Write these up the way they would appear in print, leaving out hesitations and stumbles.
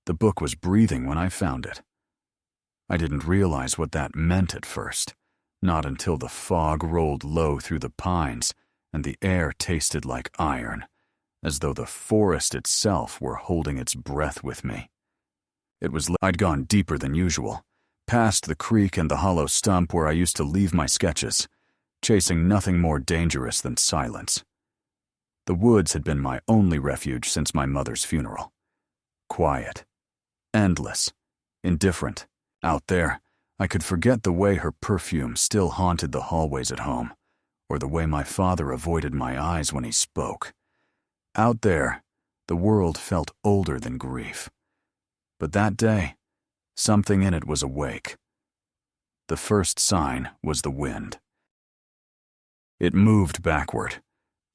The book was breathing when I found it. I didn't realize what that meant at first, not until the fog rolled low through the pines and the air tasted like iron, as though the forest itself were holding its breath with me. I'd gone deeper than usual, past the creek and the hollow stump where I used to leave my sketches, chasing nothing more dangerous than silence. The woods had been my only refuge since my mother's funeral. Quiet, endless, indifferent. Out there, I could forget the way her perfume still haunted the hallways at home, or the way my father avoided my eyes when he spoke. Out there, the world felt older than grief. But that day, something in it was awake. The first sign was the wind. It moved backward,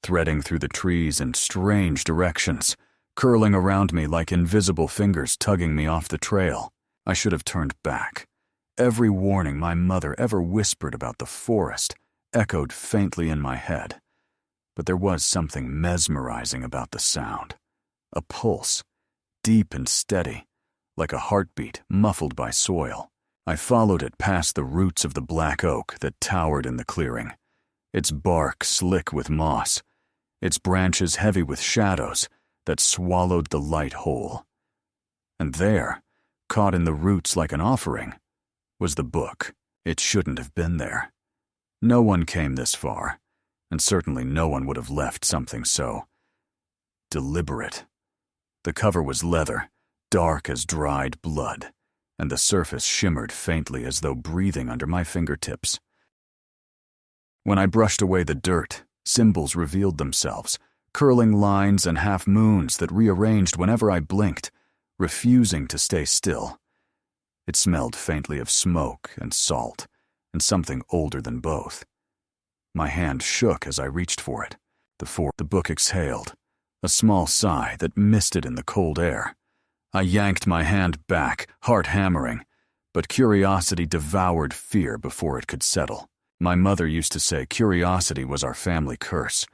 threading through the trees in strange directions, curling around me like invisible fingers tugging me off the trail. I should have turned back. Every warning my mother ever whispered about the forest echoed faintly in my head. But there was something mesmerizing about the sound. A pulse, deep and steady, like a heartbeat muffled by soil. I followed it past the roots of the black oak that towered in the clearing, its bark slick with moss, its branches heavy with shadows that swallowed the light whole. And there, caught in the roots like an offering, was the book. It shouldn't have been there. No one came this far, and certainly no one would have left something so deliberate. The cover was leather, dark as dried blood, and the surface shimmered faintly as though breathing under my fingertips. When I brushed away the dirt, symbols revealed themselves, curling lines and half-moons that rearranged whenever I blinked, refusing to stay still. It smelled faintly of smoke and salt, and something older than both. My hand shook as I reached for it. The book exhaled, a small sigh that misted in the cold air. I yanked my hand back, heart hammering, but curiosity devoured fear before it could settle. My mother used to say curiosity was our family curse,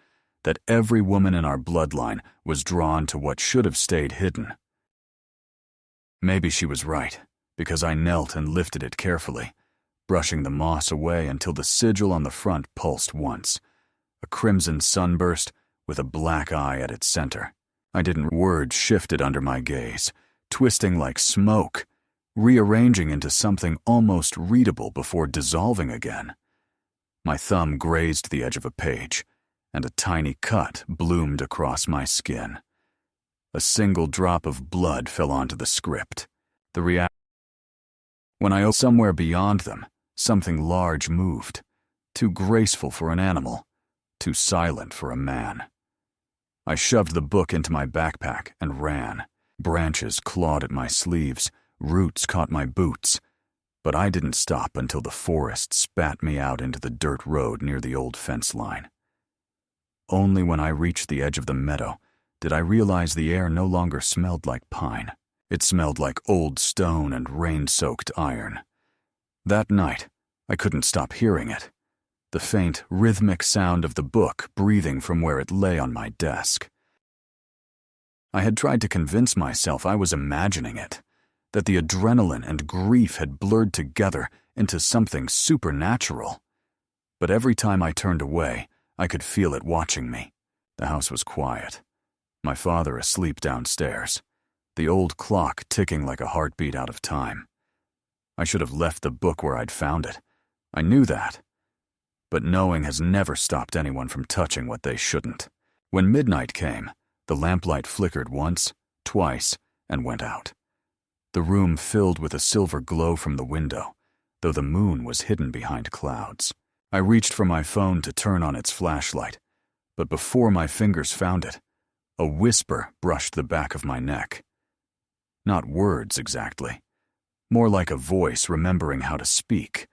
that every woman in our bloodline was drawn to what should have stayed hidden. Maybe she was right, because I knelt and lifted it carefully, brushing the moss away until the sigil on the front pulsed once, a crimson sunburst with a black eye at its center. Words shifted under my gaze, twisting like smoke, rearranging into something almost readable before dissolving again. My thumb grazed the edge of a page, and a tiny cut bloomed across my skin. A single drop of blood fell onto the script. When I opened somewhere beyond them, something large moved, too graceful for an animal, too silent for a man. I shoved the book into my backpack and ran. Branches clawed at my sleeves, roots caught my boots, but I didn't stop until the forest spat me out into the dirt road near the old fence line. Only when I reached the edge of the meadow did I realize the air no longer smelled like pine. It smelled like old stone and rain-soaked iron. That night, I couldn't stop hearing it, the faint, rhythmic sound of the book breathing from where it lay on my desk. I had tried to convince myself I was imagining it, that the adrenaline and grief had blurred together into something supernatural. But every time I turned away, I could feel it watching me. The house was quiet. My father asleep downstairs, the old clock ticking like a heartbeat out of time. I should have left the book where I'd found it. I knew that. But knowing has never stopped anyone from touching what they shouldn't. When midnight came, the lamplight flickered once, twice, and went out. The room filled with a silver glow from the window, though the moon was hidden behind clouds. I reached for my phone to turn on its flashlight, but before my fingers found it, a whisper brushed the back of my neck. Not words exactly, more like a voice remembering how to speak.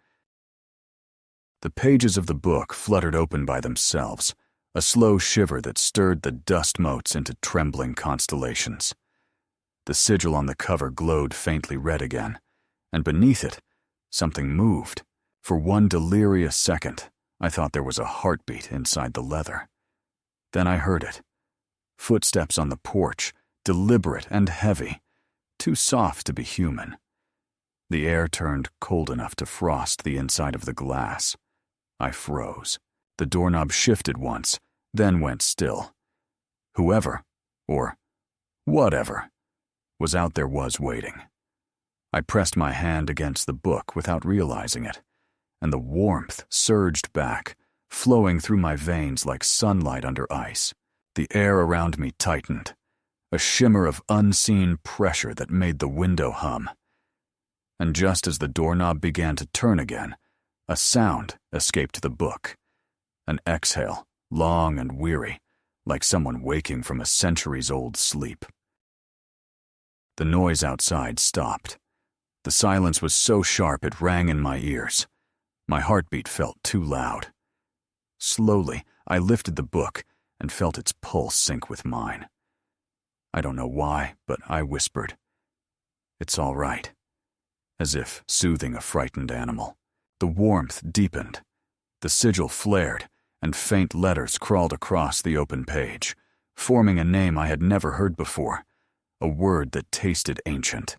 The pages of the book fluttered open by themselves, a slow shiver that stirred the dust motes into trembling constellations. The sigil on the cover glowed faintly red again, and beneath it, something moved. For one delirious second, I thought there was a heartbeat inside the leather. Then I heard it. Footsteps on the porch, deliberate and heavy, too soft to be human. The air turned cold enough to frost the inside of the glass. I froze. The doorknob shifted once, then went still. Whoever, or whatever, was out there was waiting. I pressed my hand against the book without realizing it, and the warmth surged back, flowing through my veins like sunlight under ice. The air around me tightened, a shimmer of unseen pressure that made the window hum. And just as the doorknob began to turn again, a sound escaped the book. An exhale, long and weary, like someone waking from a centuries-old sleep. The noise outside stopped. The silence was so sharp it rang in my ears. My heartbeat felt too loud. Slowly, I lifted the book and felt its pulse sync with mine. I don't know why, but I whispered, "It's all right," as if soothing a frightened animal. The warmth deepened. The sigil flared, and faint letters crawled across the open page, forming a name I had never heard before, a word that tasted ancient.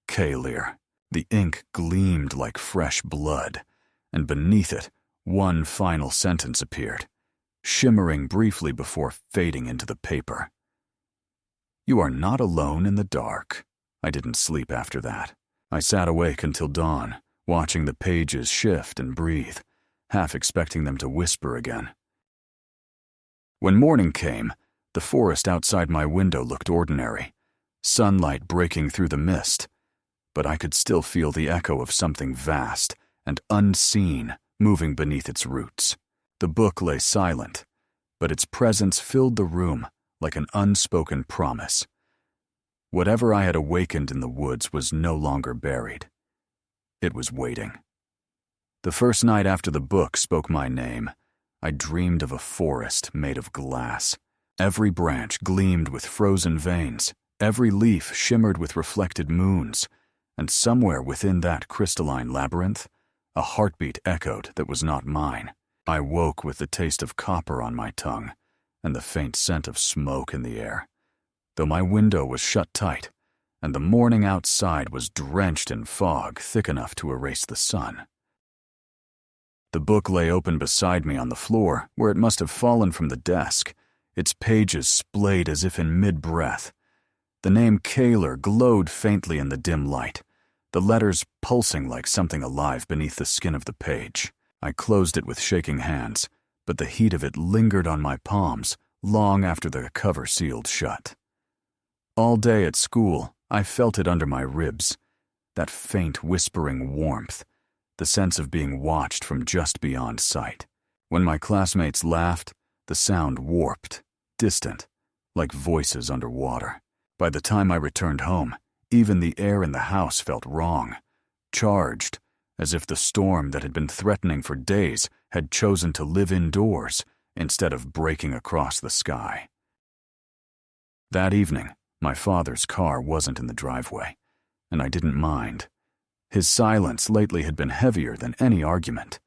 Kalir. The ink gleamed like fresh blood, and beneath it, one final sentence appeared, shimmering briefly before fading into the paper. "You are not alone in the dark." I didn't sleep after that. I sat awake until dawn, watching the pages shift and breathe, half expecting them to whisper again. When morning came, the forest outside my window looked ordinary, sunlight breaking through the mist, but I could still feel the echo of something vast and unseen moving beneath its roots. The book lay silent, but its presence filled the room like an unspoken promise. Whatever I had awakened in the woods was no longer buried. It was waiting. The first night after the book spoke my name, I dreamed of a forest made of glass. Every branch gleamed with frozen veins, every leaf shimmered with reflected moons, and somewhere within that crystalline labyrinth, a heartbeat echoed that was not mine. I woke with the taste of copper on my tongue and the faint scent of smoke in the air, though my window was shut tight, and the morning outside was drenched in fog thick enough to erase the sun. The book lay open beside me on the floor, where it must have fallen from the desk, its pages splayed as if in mid-breath. The name Kalir glowed faintly in the dim light, the letters pulsing like something alive beneath the skin of the page. I closed it with shaking hands, but the heat of it lingered on my palms long after the cover sealed shut. All day at school, I felt it under my ribs, that faint whispering warmth, the sense of being watched from just beyond sight. When my classmates laughed, the sound warped, distant, like voices underwater. By the time I returned home, even the air in the house felt wrong, charged, as if the storm that had been threatening for days had chosen to live indoors instead of breaking across the sky. That evening, my father's car wasn't in the driveway, and I didn't mind. His silence lately had been heavier than any argument,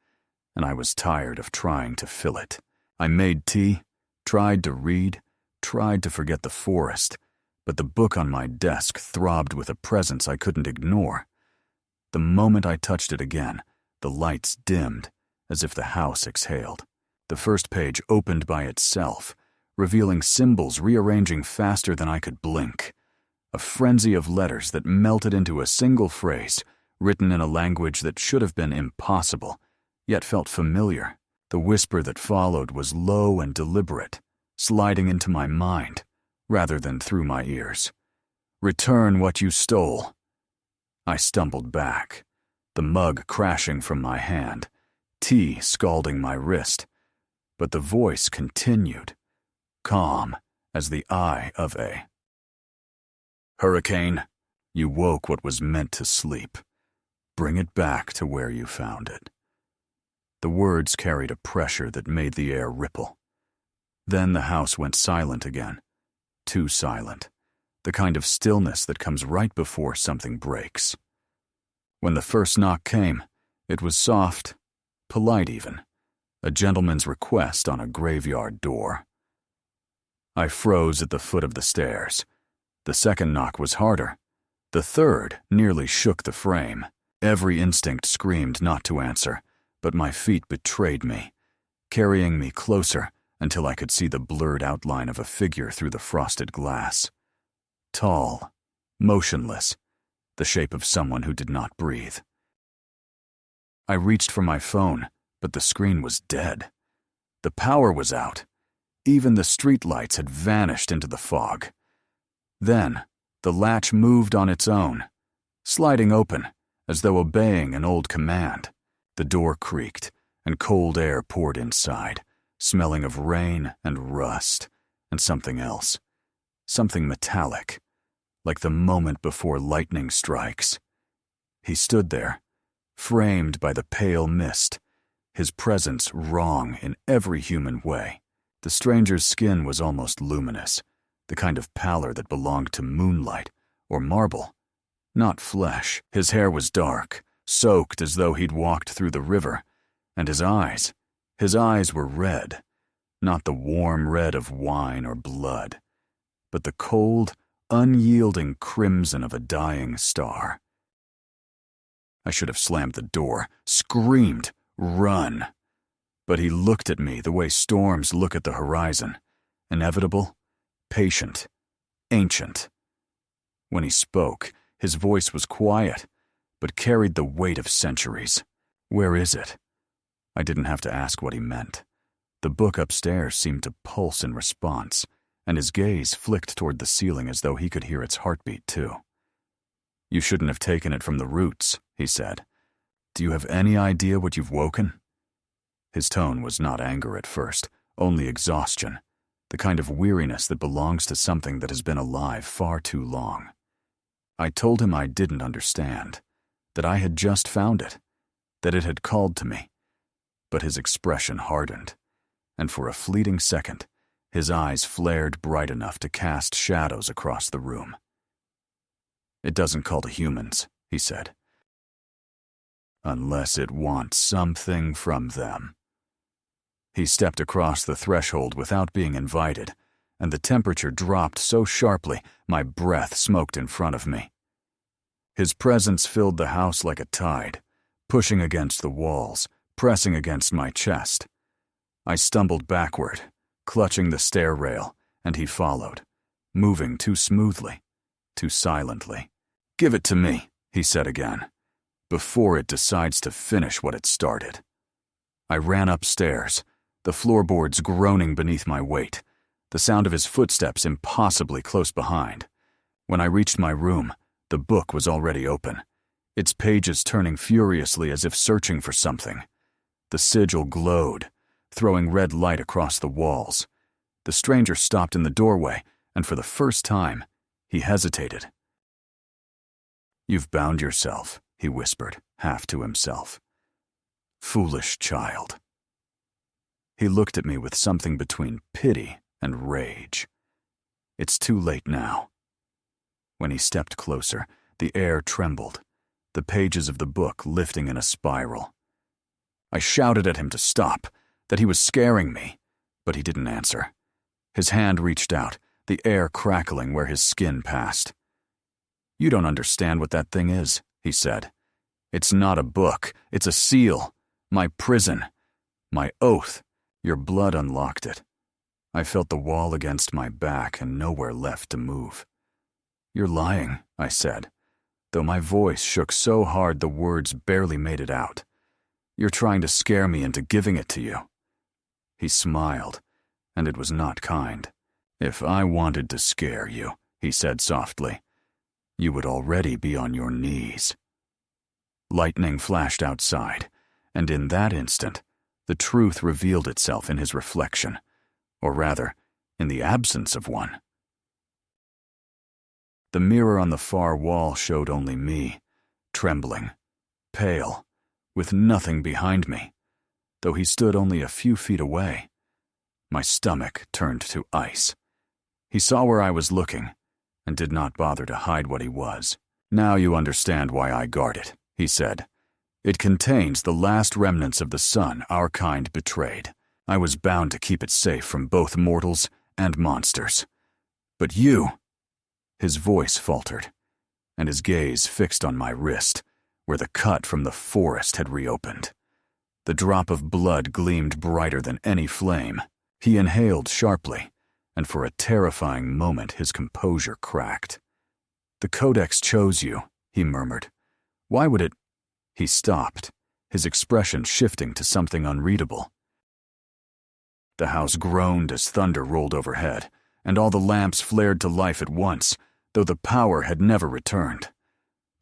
and I was tired of trying to fill it. I made tea, tried to read, tried to forget the forest, but the book on my desk throbbed with a presence I couldn't ignore. The moment I touched it again, the lights dimmed, as if the house exhaled. The first page opened by itself, revealing symbols rearranging faster than I could blink. A frenzy of letters that melted into a single phrase, written in a language that should have been impossible, yet felt familiar. The whisper that followed was low and deliberate, sliding into my mind, rather than through my ears. "Return what you stole." I stumbled back, the mug crashing from my hand, tea scalding my wrist, but the voice continued, calm as the eye of a hurricane. "You woke what was meant to sleep. Bring it back to where you found it." The words carried a pressure that made the air ripple. Then the house went silent again, too silent, the kind of stillness that comes right before something breaks. When the first knock came, it was soft, polite even, a gentleman's request on a graveyard door. I froze at the foot of the stairs. The second knock was harder, The third nearly shook the frame. Every instinct screamed not to answer, but my feet betrayed me, carrying me closer until I could see the blurred outline of a figure through the frosted glass. Tall, motionless, the shape of someone who did not breathe. I reached for my phone, but the screen was dead. The power was out. Even the streetlights had vanished into the fog. Then, the latch moved on its own, sliding open, as though obeying an old command. The door creaked, and cold air poured inside, smelling of rain and rust, and something else. Something metallic, like the moment before lightning strikes. He stood there, framed by the pale mist, his presence wrong in every human way. The stranger's skin was almost luminous, the kind of pallor that belonged to moonlight or marble, not flesh. His hair was dark, soaked as though he'd walked through the river, and his eyes were red, not the warm red of wine or blood, but the cold, unyielding crimson of a dying star. I should have slammed the door, screamed, "Run!" But he looked at me the way storms look at the horizon, inevitable, patient, ancient. When he spoke, his voice was quiet, but carried the weight of centuries. "Where is it?" I didn't have to ask what he meant. The book upstairs seemed to pulse in response, and his gaze flicked toward the ceiling as though he could hear its heartbeat too. "You shouldn't have taken it from the roots," he said. "Do you have any idea what you've woken?" His tone was not anger at first, only exhaustion, the kind of weariness that belongs to something that has been alive far too long. I told him I didn't understand, that I had just found it, that it had called to me. But his expression hardened, and for a fleeting second, his eyes flared bright enough to cast shadows across the room. "It doesn't call to humans," he said. "Unless it wants something from them." He stepped across the threshold without being invited, and the temperature dropped so sharply my breath smoked in front of me. His presence filled the house like a tide, pushing against the walls, pressing against my chest. I stumbled backward, clutching the stair rail, and he followed, moving too smoothly, too silently. "Give it to me," he said again, "before it decides to finish what it started." I ran upstairs, the floorboards groaning beneath my weight, the sound of his footsteps impossibly close behind. When I reached my room, the book was already open, its pages turning furiously as if searching for something. The sigil glowed, throwing red light across the walls. The stranger stopped in the doorway, and for the first time, he hesitated. "You've bound yourself," he whispered, half to himself. "Foolish child." He looked at me with something between pity and rage. "It's too late now." When he stepped closer, the air trembled, the pages of the book lifting in a spiral. I shouted at him to stop, that he was scaring me, but he didn't answer. His hand reached out, the air crackling where his skin passed. "You don't understand what that thing is," he said. "It's not a book, it's a seal, my prison, my oath. Your blood unlocked it." I felt the wall against my back and nowhere left to move. "You're lying," I said, though my voice shook so hard the words barely made it out. "You're trying to scare me into giving it to you." He smiled, and it was not kind. "If I wanted to scare you," he said softly, "you would already be on your knees." Lightning flashed outside, and in that instant, the truth revealed itself in his reflection, or rather, in the absence of one. The mirror on the far wall showed only me, trembling, pale, with nothing behind me, though he stood only a few feet away. My stomach turned to ice. He saw where I was looking, and did not bother to hide what he was. "Now you understand why I guard it," he said. "It contains the last remnants of the sun our kind betrayed. I was bound to keep it safe from both mortals and monsters. But you—" His voice faltered. and his gaze fixed on my wrist, where the cut from the forest had reopened. The drop of blood gleamed brighter than any flame. He inhaled sharply, and for a terrifying moment his composure cracked. "The Codex chose you," he murmured. "Why would it—" He stopped, his expression shifting to something unreadable. The house groaned as thunder rolled overhead, and all the lamps flared to life at once, though the power had never returned.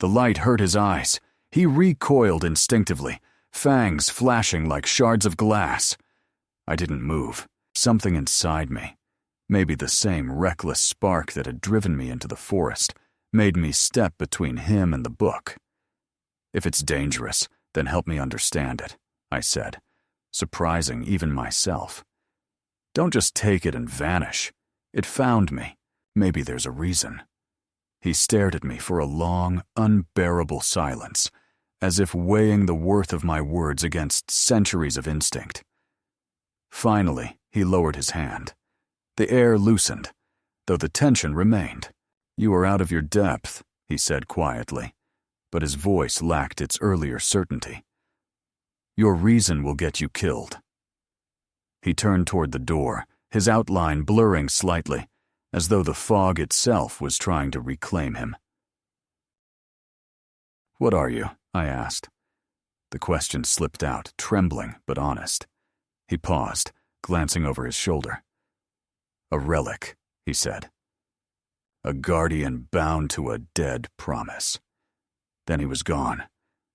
The light hurt his eyes. He recoiled instinctively, fangs flashing like shards of glass. I didn't move. Something inside me, maybe the same reckless spark that had driven me into the forest, made me step between him and the book. "If it's dangerous, then help me understand it," I said, surprising even myself. "Don't just take it and vanish. It found me. Maybe there's a reason." He stared at me for a long, unbearable silence, as if weighing the worth of my words against centuries of instinct. Finally, he lowered his hand. The air loosened, though the tension remained. "You are out of your depth," he said quietly, but his voice lacked its earlier certainty. "Your reason will get you killed." He turned toward the door, his outline blurring slightly, as though the fog itself was trying to reclaim him. "What are you?" I asked. The question slipped out, trembling but honest. He paused, glancing over his shoulder. "A relic," he said. "A guardian bound to a dead promise." Then he was gone,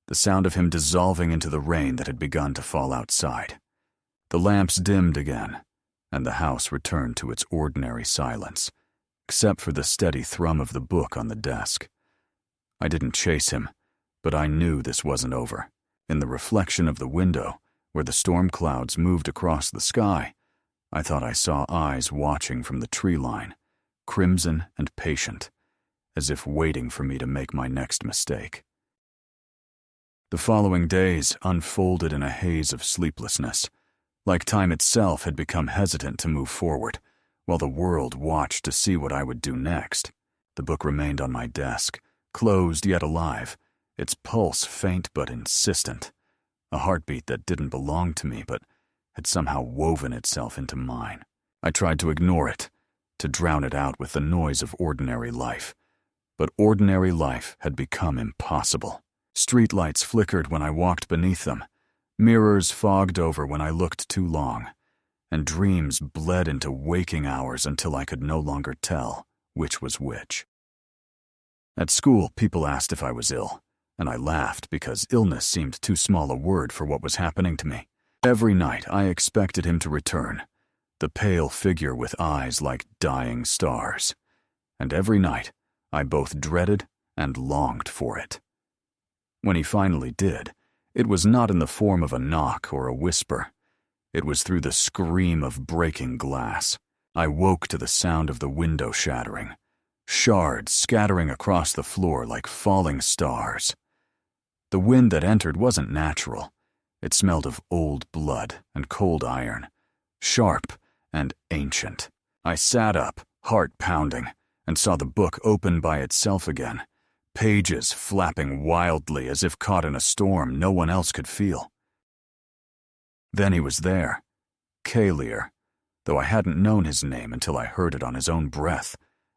the sound of him dissolving into the rain that had begun to fall outside. The lamps dimmed again, and the house returned to its ordinary silence, except for the steady thrum of the book on the desk. I didn't chase him, but I knew this wasn't over. In the reflection of the window, where the storm clouds moved across the sky, I thought I saw eyes watching from the tree line, crimson and patient, as if waiting for me to make my next mistake. The following days unfolded in a haze of sleeplessness, like time itself had become hesitant to move forward, while the world watched to see what I would do next. The book remained on my desk, closed yet alive, its pulse faint but insistent, a heartbeat that didn't belong to me but had somehow woven itself into mine. I tried to ignore it, to drown it out with the noise of ordinary life. But ordinary life had become impossible. Streetlights flickered when I walked beneath them, mirrors fogged over when I looked too long, and dreams bled into waking hours until I could no longer tell which was which. At school, people asked if I was ill, and I laughed because illness seemed too small a word for what was happening to me. Every night I expected him to return, the pale figure with eyes like dying stars, and every night I both dreaded and longed for it. When he finally did, it was not in the form of a knock or a whisper. It was through the scream of breaking glass. I woke to the sound of the window shattering, shards scattering across the floor like falling stars. The wind that entered wasn't natural. It smelled of old blood and cold iron, sharp and ancient. I sat up, heart pounding, and saw the book open by itself again, pages flapping wildly as if caught in a storm no one else could feel. Then he was there, Kalir, though I hadn't known his name until I heard it on his own breath,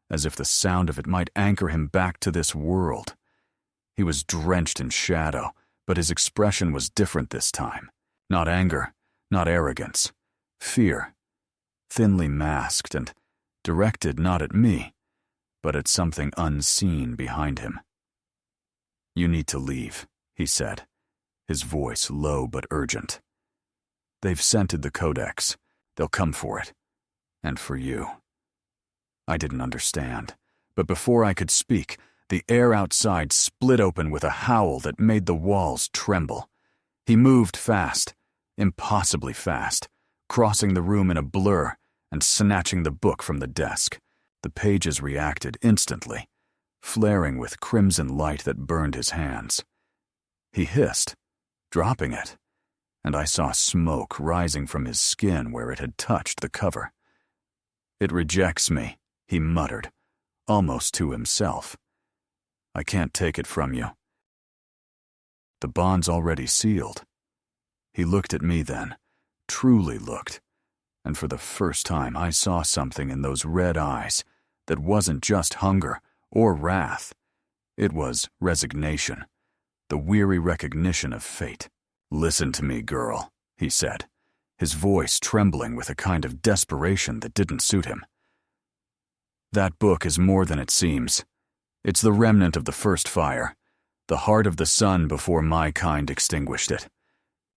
as if the sound of it might anchor him back to this world. He was drenched in shadow, but his expression was different this time. Not anger, not arrogance. Fear. Thinly masked and directed not at me, but at something unseen behind him. "You need to leave," he said, his voice low but urgent. "They've scented the Codex. They'll come for it. And for you." I didn't understand, but before I could speak, the air outside split open with a howl that made the walls tremble. He moved fast, impossibly fast, crossing the room in a blur and snatching the book from the desk. The pages reacted instantly, flaring with crimson light that burned his hands. He hissed, dropping it, and I saw smoke rising from his skin where it had touched the cover. "It rejects me," he muttered, almost to himself. I can't take it from you. The bond's already sealed. He looked at me then, truly looked, and for the first time I saw something in those red eyes that wasn't just hunger or wrath. It was resignation, the weary recognition of fate. "Listen to me, girl," he said, his voice trembling with a kind of desperation that didn't suit him. "That book is more than it seems. It's the remnant of the first fire, the heart of the sun before my kind extinguished it.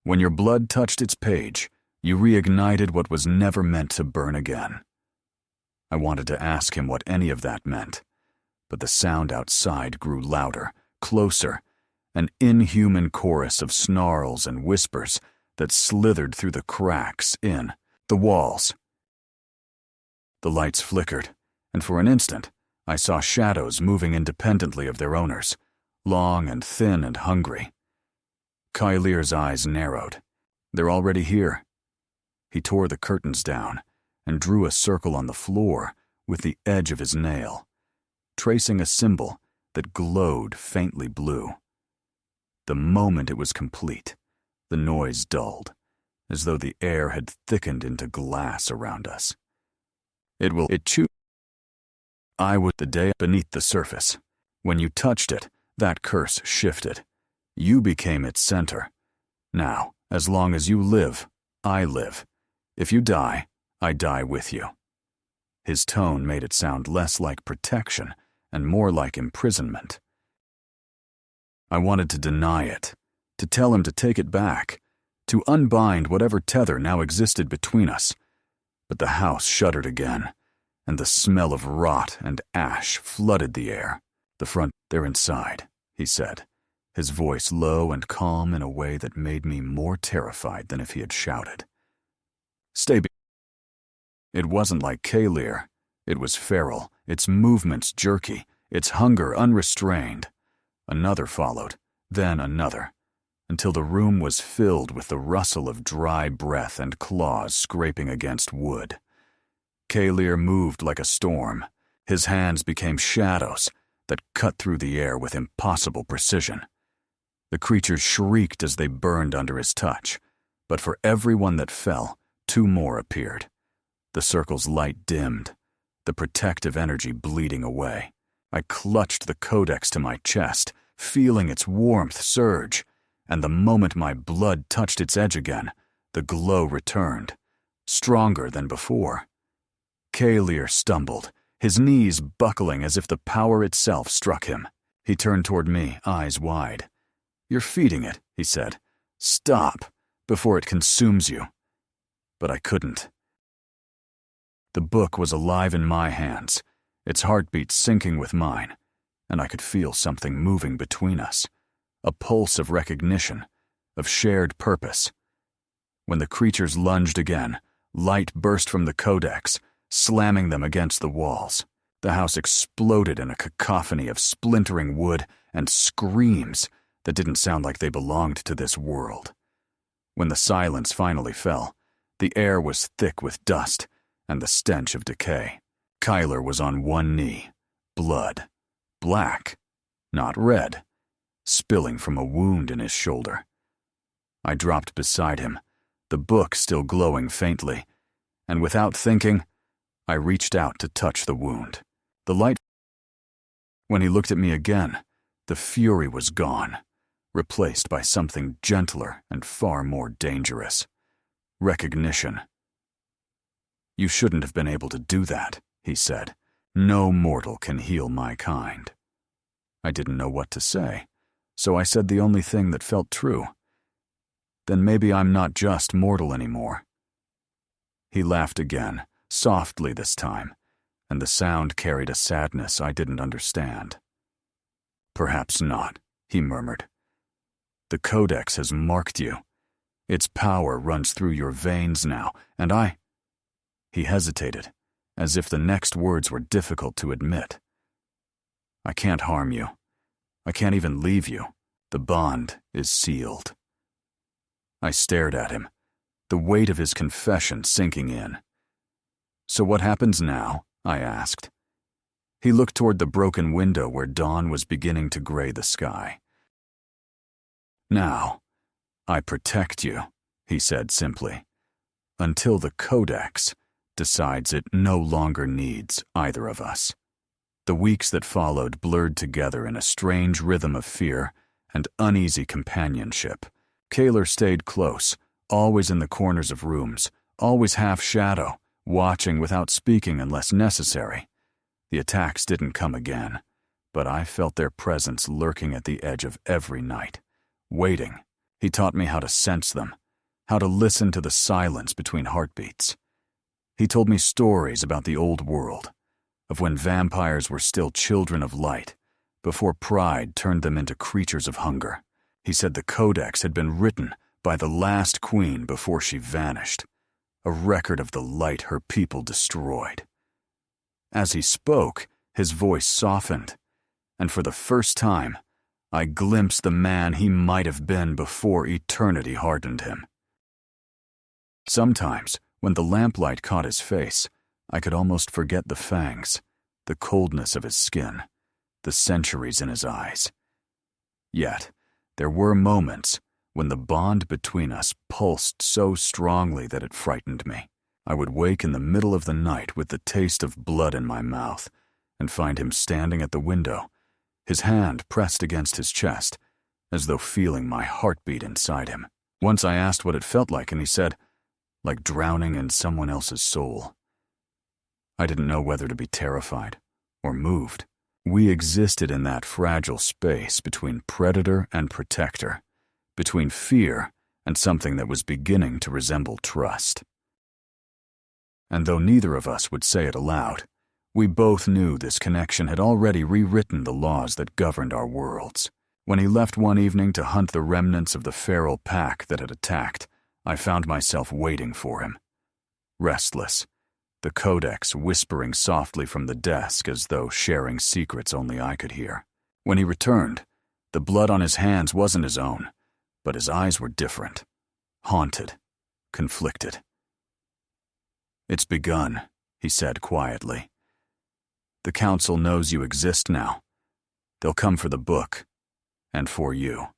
When your blood touched its page, you reignited what was never meant to burn again." I wanted to ask him what any of that meant, but the sound outside grew louder, closer, an inhuman chorus of snarls and whispers that slithered through the cracks in the walls. The lights flickered, and for an instant, I saw shadows moving independently of their owners, long and thin and hungry. Kylir's eyes narrowed. "They're already here." He tore the curtains down and drew a circle on the floor with the edge of his nail, tracing a symbol that glowed faintly blue. The moment it was complete, the noise dulled, as though the air had thickened into glass around us. I was the day beneath the surface. When you touched it, that curse shifted. You became its center. Now, as long as you live, I live. If you die, I die with you. His tone made it sound less like protection and more like imprisonment. I wanted to deny it, to tell him to take it back, to unbind whatever tether now existed between us. But the house shuddered again, and the smell of rot and ash flooded the air. "They're inside," he said, his voice low and calm in a way that made me more terrified than if he had shouted. "Stay be—" It wasn't like Kylir. It was feral, its movements jerky, its hunger unrestrained. Another followed, then another, until the room was filled with the rustle of dry breath and claws scraping against wood. Kylir moved like a storm. His hands became shadows that cut through the air with impossible precision. The creatures shrieked as they burned under his touch, but for every one that fell, 2 more appeared. The circle's light dimmed, the protective energy bleeding away. I clutched the codex to my chest, feeling its warmth surge, and the moment my blood touched its edge again, the glow returned, stronger than before. Kylir stumbled, his knees buckling as if the power itself struck him. He turned toward me, eyes wide. "You're feeding it," he said. "Stop, before it consumes you." But I couldn't. The book was alive in my hands, its heartbeat syncing with mine, and I could feel something moving between us, a pulse of recognition, of shared purpose. When the creatures lunged again, light burst from the codex, slamming them against the walls. The house exploded in a cacophony of splintering wood and screams that didn't sound like they belonged to this world. When the silence finally fell, the air was thick with dust and the stench of decay. Kylir was on one knee, blood, black, not red, spilling from a wound in his shoulder. I dropped beside him, the book still glowing faintly, and without thinking, I reached out to touch the wound. The light. When he looked at me again, the fury was gone, replaced by something gentler and far more dangerous. Recognition. "You shouldn't have been able to do that," he said. "No mortal can heal my kind." I didn't know what to say, so I said the only thing that felt true. "Then maybe I'm not just mortal anymore." He laughed again, softly this time, and the sound carried a sadness I didn't understand. "Perhaps not," he murmured. "The codex has marked you. Its power runs through your veins now, and I—" He hesitated, as if the next words were difficult to admit. "I can't harm you. I can't even leave you. The bond is sealed." I stared at him, the weight of his confession sinking in. "So what happens now?" I asked. He looked toward the broken window where dawn was beginning to gray the sky. "Now, I protect you," he said simply, "until the Codex decides it no longer needs either of us." The weeks that followed blurred together in a strange rhythm of fear and uneasy companionship. Kaler stayed close, always in the corners of rooms, always half-shadow, watching without speaking unless necessary. The attacks didn't come again, but I felt their presence lurking at the edge of every night, waiting. He taught me how to sense them, how to listen to the silence between heartbeats. He told me stories about the old world, of when vampires were still children of light, before pride turned them into creatures of hunger. He said the Codex had been written by the last queen before she vanished, a record of the light her people destroyed. As he spoke, his voice softened, and for the first time, I glimpsed the man he might have been before eternity hardened him. Sometimes, when the lamplight caught his face, I could almost forget the fangs, the coldness of his skin, the centuries in his eyes. Yet, there were moments when the bond between us pulsed so strongly that it frightened me. I would wake in the middle of the night with the taste of blood in my mouth and find him standing at the window, his hand pressed against his chest, as though feeling my heartbeat inside him. Once I asked what it felt like, and he said, "Like drowning in someone else's soul." I didn't know whether to be terrified or moved. We existed in that fragile space between predator and protector, between fear and something that was beginning to resemble trust. And though neither of us would say it aloud, we both knew this connection had already rewritten the laws that governed our worlds. When he left one evening to hunt the remnants of the feral pack that had attacked, I found myself waiting for him. Restless, the Codex whispering softly from the desk as though sharing secrets only I could hear. When he returned, the blood on his hands wasn't his own, but his eyes were different, haunted, conflicted. "It's begun," he said quietly. "The Council knows you exist now. They'll come for the book, and for you."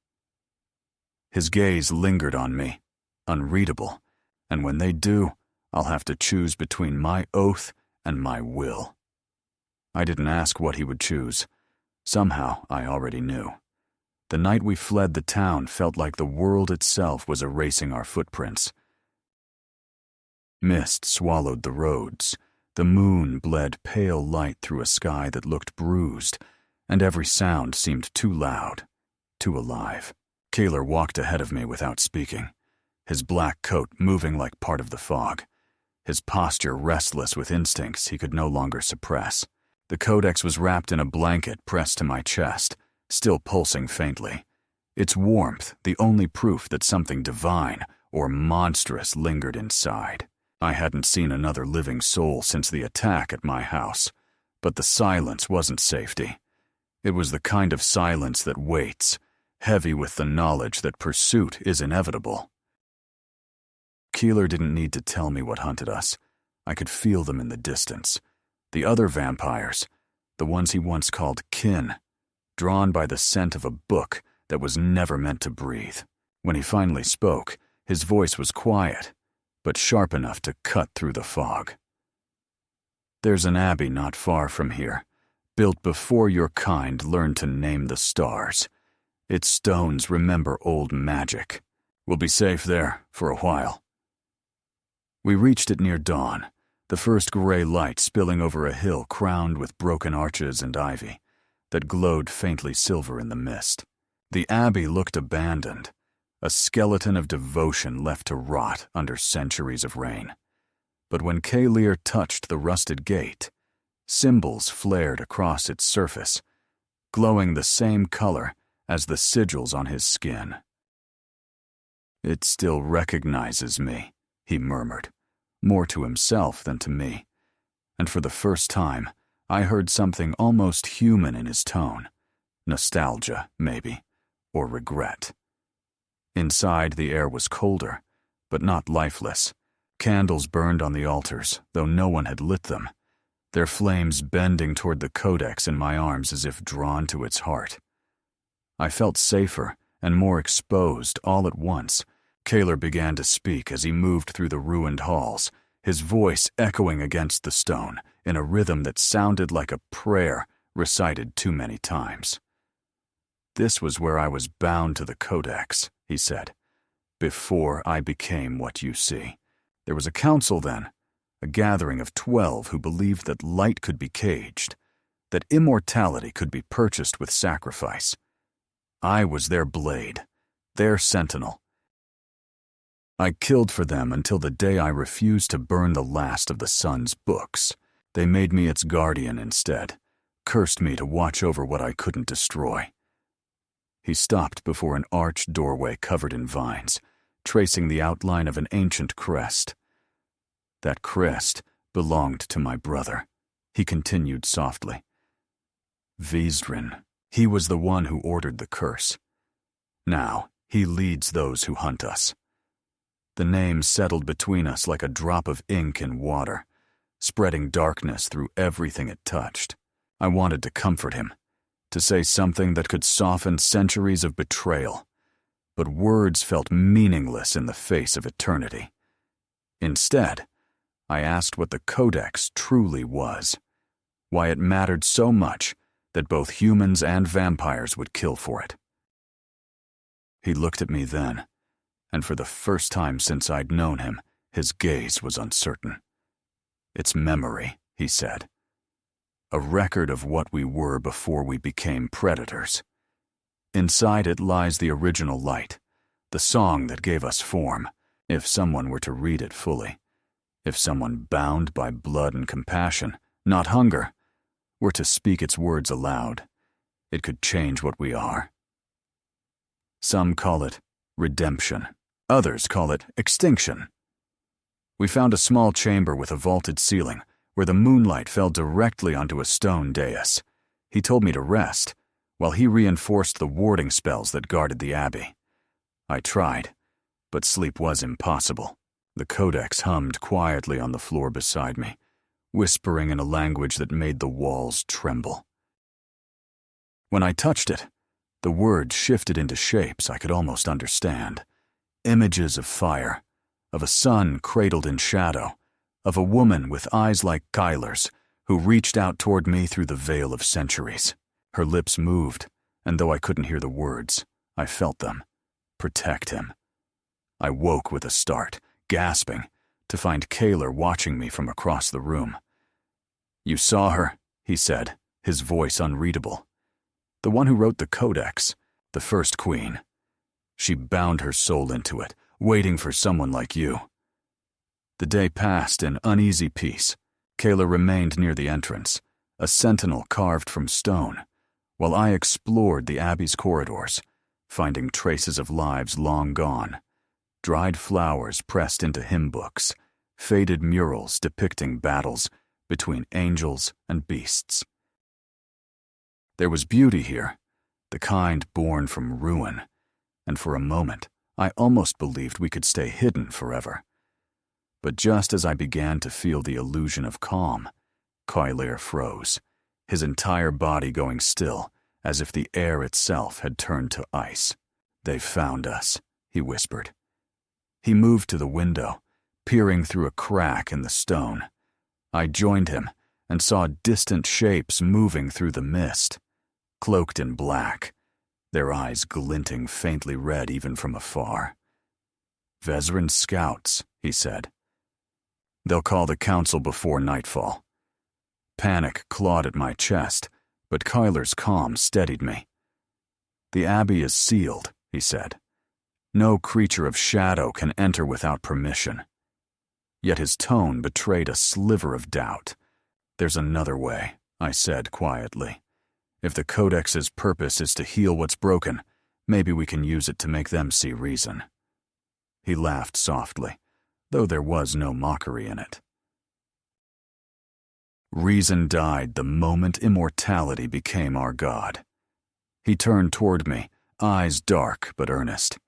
His gaze lingered on me, unreadable, and when they do, I'll have to choose between my oath and my will. I didn't ask what he would choose. Somehow, I already knew. The night we fled the town felt like the world itself was erasing our footprints. Mist swallowed the roads. The moon bled pale light through a sky that looked bruised, and every sound seemed too loud, too alive. Kaler walked ahead of me without speaking, his black coat moving like part of the fog, his posture restless with instincts he could no longer suppress. The Codex was wrapped in a blanket pressed to my chest, still pulsing faintly, its warmth the only proof that something divine or monstrous lingered inside. I hadn't seen another living soul since the attack at my house, but the silence wasn't safety. It was the kind of silence that waits, heavy with the knowledge that pursuit is inevitable. Keeler didn't need to tell me what hunted us. I could feel them in the distance. The other vampires, the ones he once called kin, drawn by the scent of a book that was never meant to breathe. When he finally spoke, his voice was quiet, but sharp enough to cut through the fog. "There's an abbey not far from here, built before your kind learned to name the stars. Its stones remember old magic. We'll be safe there for a while." We reached it near dawn, the first gray light spilling over a hill crowned with broken arches and ivy that glowed faintly silver in the mist. The abbey looked abandoned, a skeleton of devotion left to rot under centuries of rain. But when Kalir touched the rusted gate, symbols flared across its surface, glowing the same color as the sigils on his skin. "It still recognizes me," he murmured, more to himself than to me, and for the first time, I heard something almost human in his tone. Nostalgia, maybe, or regret. Inside, the air was colder, but not lifeless. Candles burned on the altars, though no one had lit them. their flames bending toward the codex in my arms as if drawn to its heart. I felt safer and more exposed all at once. Kaler began to speak as he moved through the ruined halls, his voice echoing against the stone in a rhythm that sounded like a prayer recited too many times. "This was where I was bound to the codex," he said, "before I became what you see. There was a council then, a gathering of 12 who believed that light could be caged, that immortality could be purchased with sacrifice. I was their blade, their sentinel. I killed for them until the day I refused to burn the last of the sun's books. They made me its guardian instead, cursed me to watch over what I couldn't destroy." He stopped before an arched doorway covered in vines, tracing the outline of an ancient crest. "That crest belonged to my brother," he continued softly. "Vizrin, he was the one who ordered the curse. Now he leads those who hunt us." The name settled between us like a drop of ink in water, spreading darkness through everything it touched. I wanted to comfort him, to say something that could soften centuries of betrayal, but words felt meaningless in the face of eternity. Instead, I asked what the Codex truly was, why it mattered so much that both humans and vampires would kill for it. He looked at me then, and for the first time since I'd known him, his gaze was uncertain. "It's memory," he said. "A record of what we were before we became predators. Inside it lies the original light, the song that gave us form, if someone were to read it fully. If someone bound by blood and compassion, not hunger, were to speak its words aloud, it could change what we are. Some call it redemption. Others call it extinction." We found a small chamber with a vaulted ceiling, where the moonlight fell directly onto a stone dais. He told me to rest, while he reinforced the warding spells that guarded the abbey. I tried, but sleep was impossible. The Codex hummed quietly on the floor beside me, whispering in a language that made the walls tremble. When I touched it, the words shifted into shapes I could almost understand. Images of fire, of a sun cradled in shadow, of a woman with eyes like Kyler's who reached out toward me through the veil of centuries. Her lips moved, and though I couldn't hear the words, I felt them. Protect him. I woke with a start, gasping, to find Kaler watching me from across the room. "You saw her," he said, his voice unreadable. "The one who wrote the Codex, the first queen. She bound her soul into it, waiting for someone like you." The day passed in uneasy peace. Kaler remained near the entrance, a sentinel carved from stone, while I explored the abbey's corridors, finding traces of lives long gone, dried flowers pressed into hymn books, faded murals depicting battles between angels and beasts. There was beauty here, the kind born from ruin, and for a moment, I almost believed we could stay hidden forever. But just as I began to feel the illusion of calm, Kyler froze, his entire body going still, as if the air itself had turned to ice. "They've found us," he whispered. He moved to the window, peering through a crack in the stone. I joined him and saw distant shapes moving through the mist, cloaked in black, their eyes glinting faintly red even from afar. "Vezrin's scouts," he said. "They'll call the council before nightfall." Panic clawed at my chest, but Kyler's calm steadied me. "The abbey is sealed," he said. "No creature of shadow can enter without permission." Yet his tone betrayed a sliver of doubt. "There's another way," I said quietly. "If the Codex's purpose is to heal what's broken, maybe we can use it to make them see reason." He laughed softly, though there was no mockery in it. Reason died the moment immortality became our god. He turned toward me, eyes dark but earnest.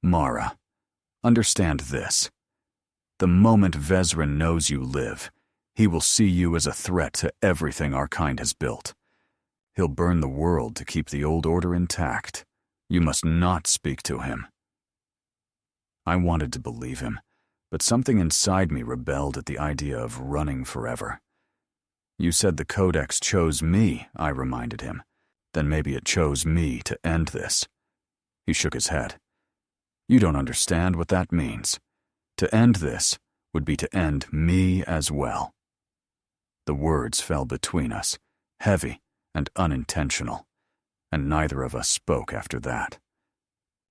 "Mara, understand this. The moment Vezrin knows you live, He will see you as a threat to everything our kind has built. He'll burn the world to keep the old order intact. You must not speak to him." I wanted to believe him, but something inside me rebelled at the idea of running forever. "You said the Codex chose me," I reminded him. "Then maybe it chose me to end this." He shook his head. "You don't understand what that means. To end this would be to end me as well." The words fell between us, heavy and unintentional, and neither of us spoke after that.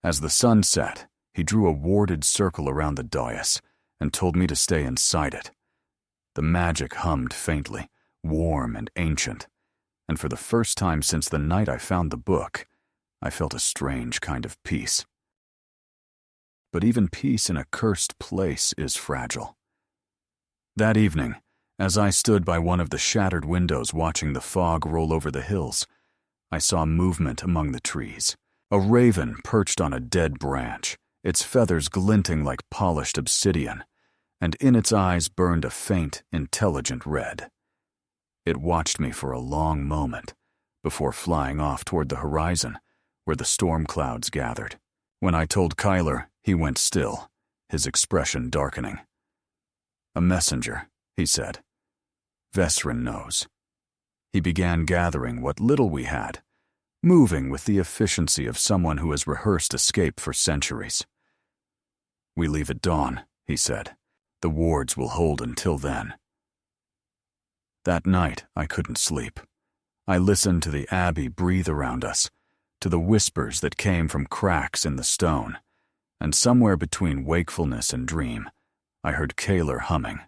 As the sun set, he drew a warded circle around the dais and told me to stay inside it. The magic hummed faintly, warm and ancient, and for the first time since the night I found the book, I felt a strange kind of peace. But even peace in a cursed place is fragile. That evening, as I stood by one of the shattered windows watching the fog roll over the hills, I saw movement among the trees. A raven perched on a dead branch, its feathers glinting like polished obsidian, and in its eyes burned a faint, intelligent red. It watched me for a long moment, before flying off toward the horizon, where the storm clouds gathered. When I told Kyler, he went still, his expression darkening. "A messenger," he said. "Vesrin knows." He began gathering what little we had, moving with the efficiency of someone who has rehearsed escape for centuries. "We leave at dawn," he said. "The wards will hold until then." That night, I couldn't sleep. I listened to the abbey breathe around us, to the whispers that came from cracks in the stone, and somewhere between wakefulness and dream, I heard Kaler humming.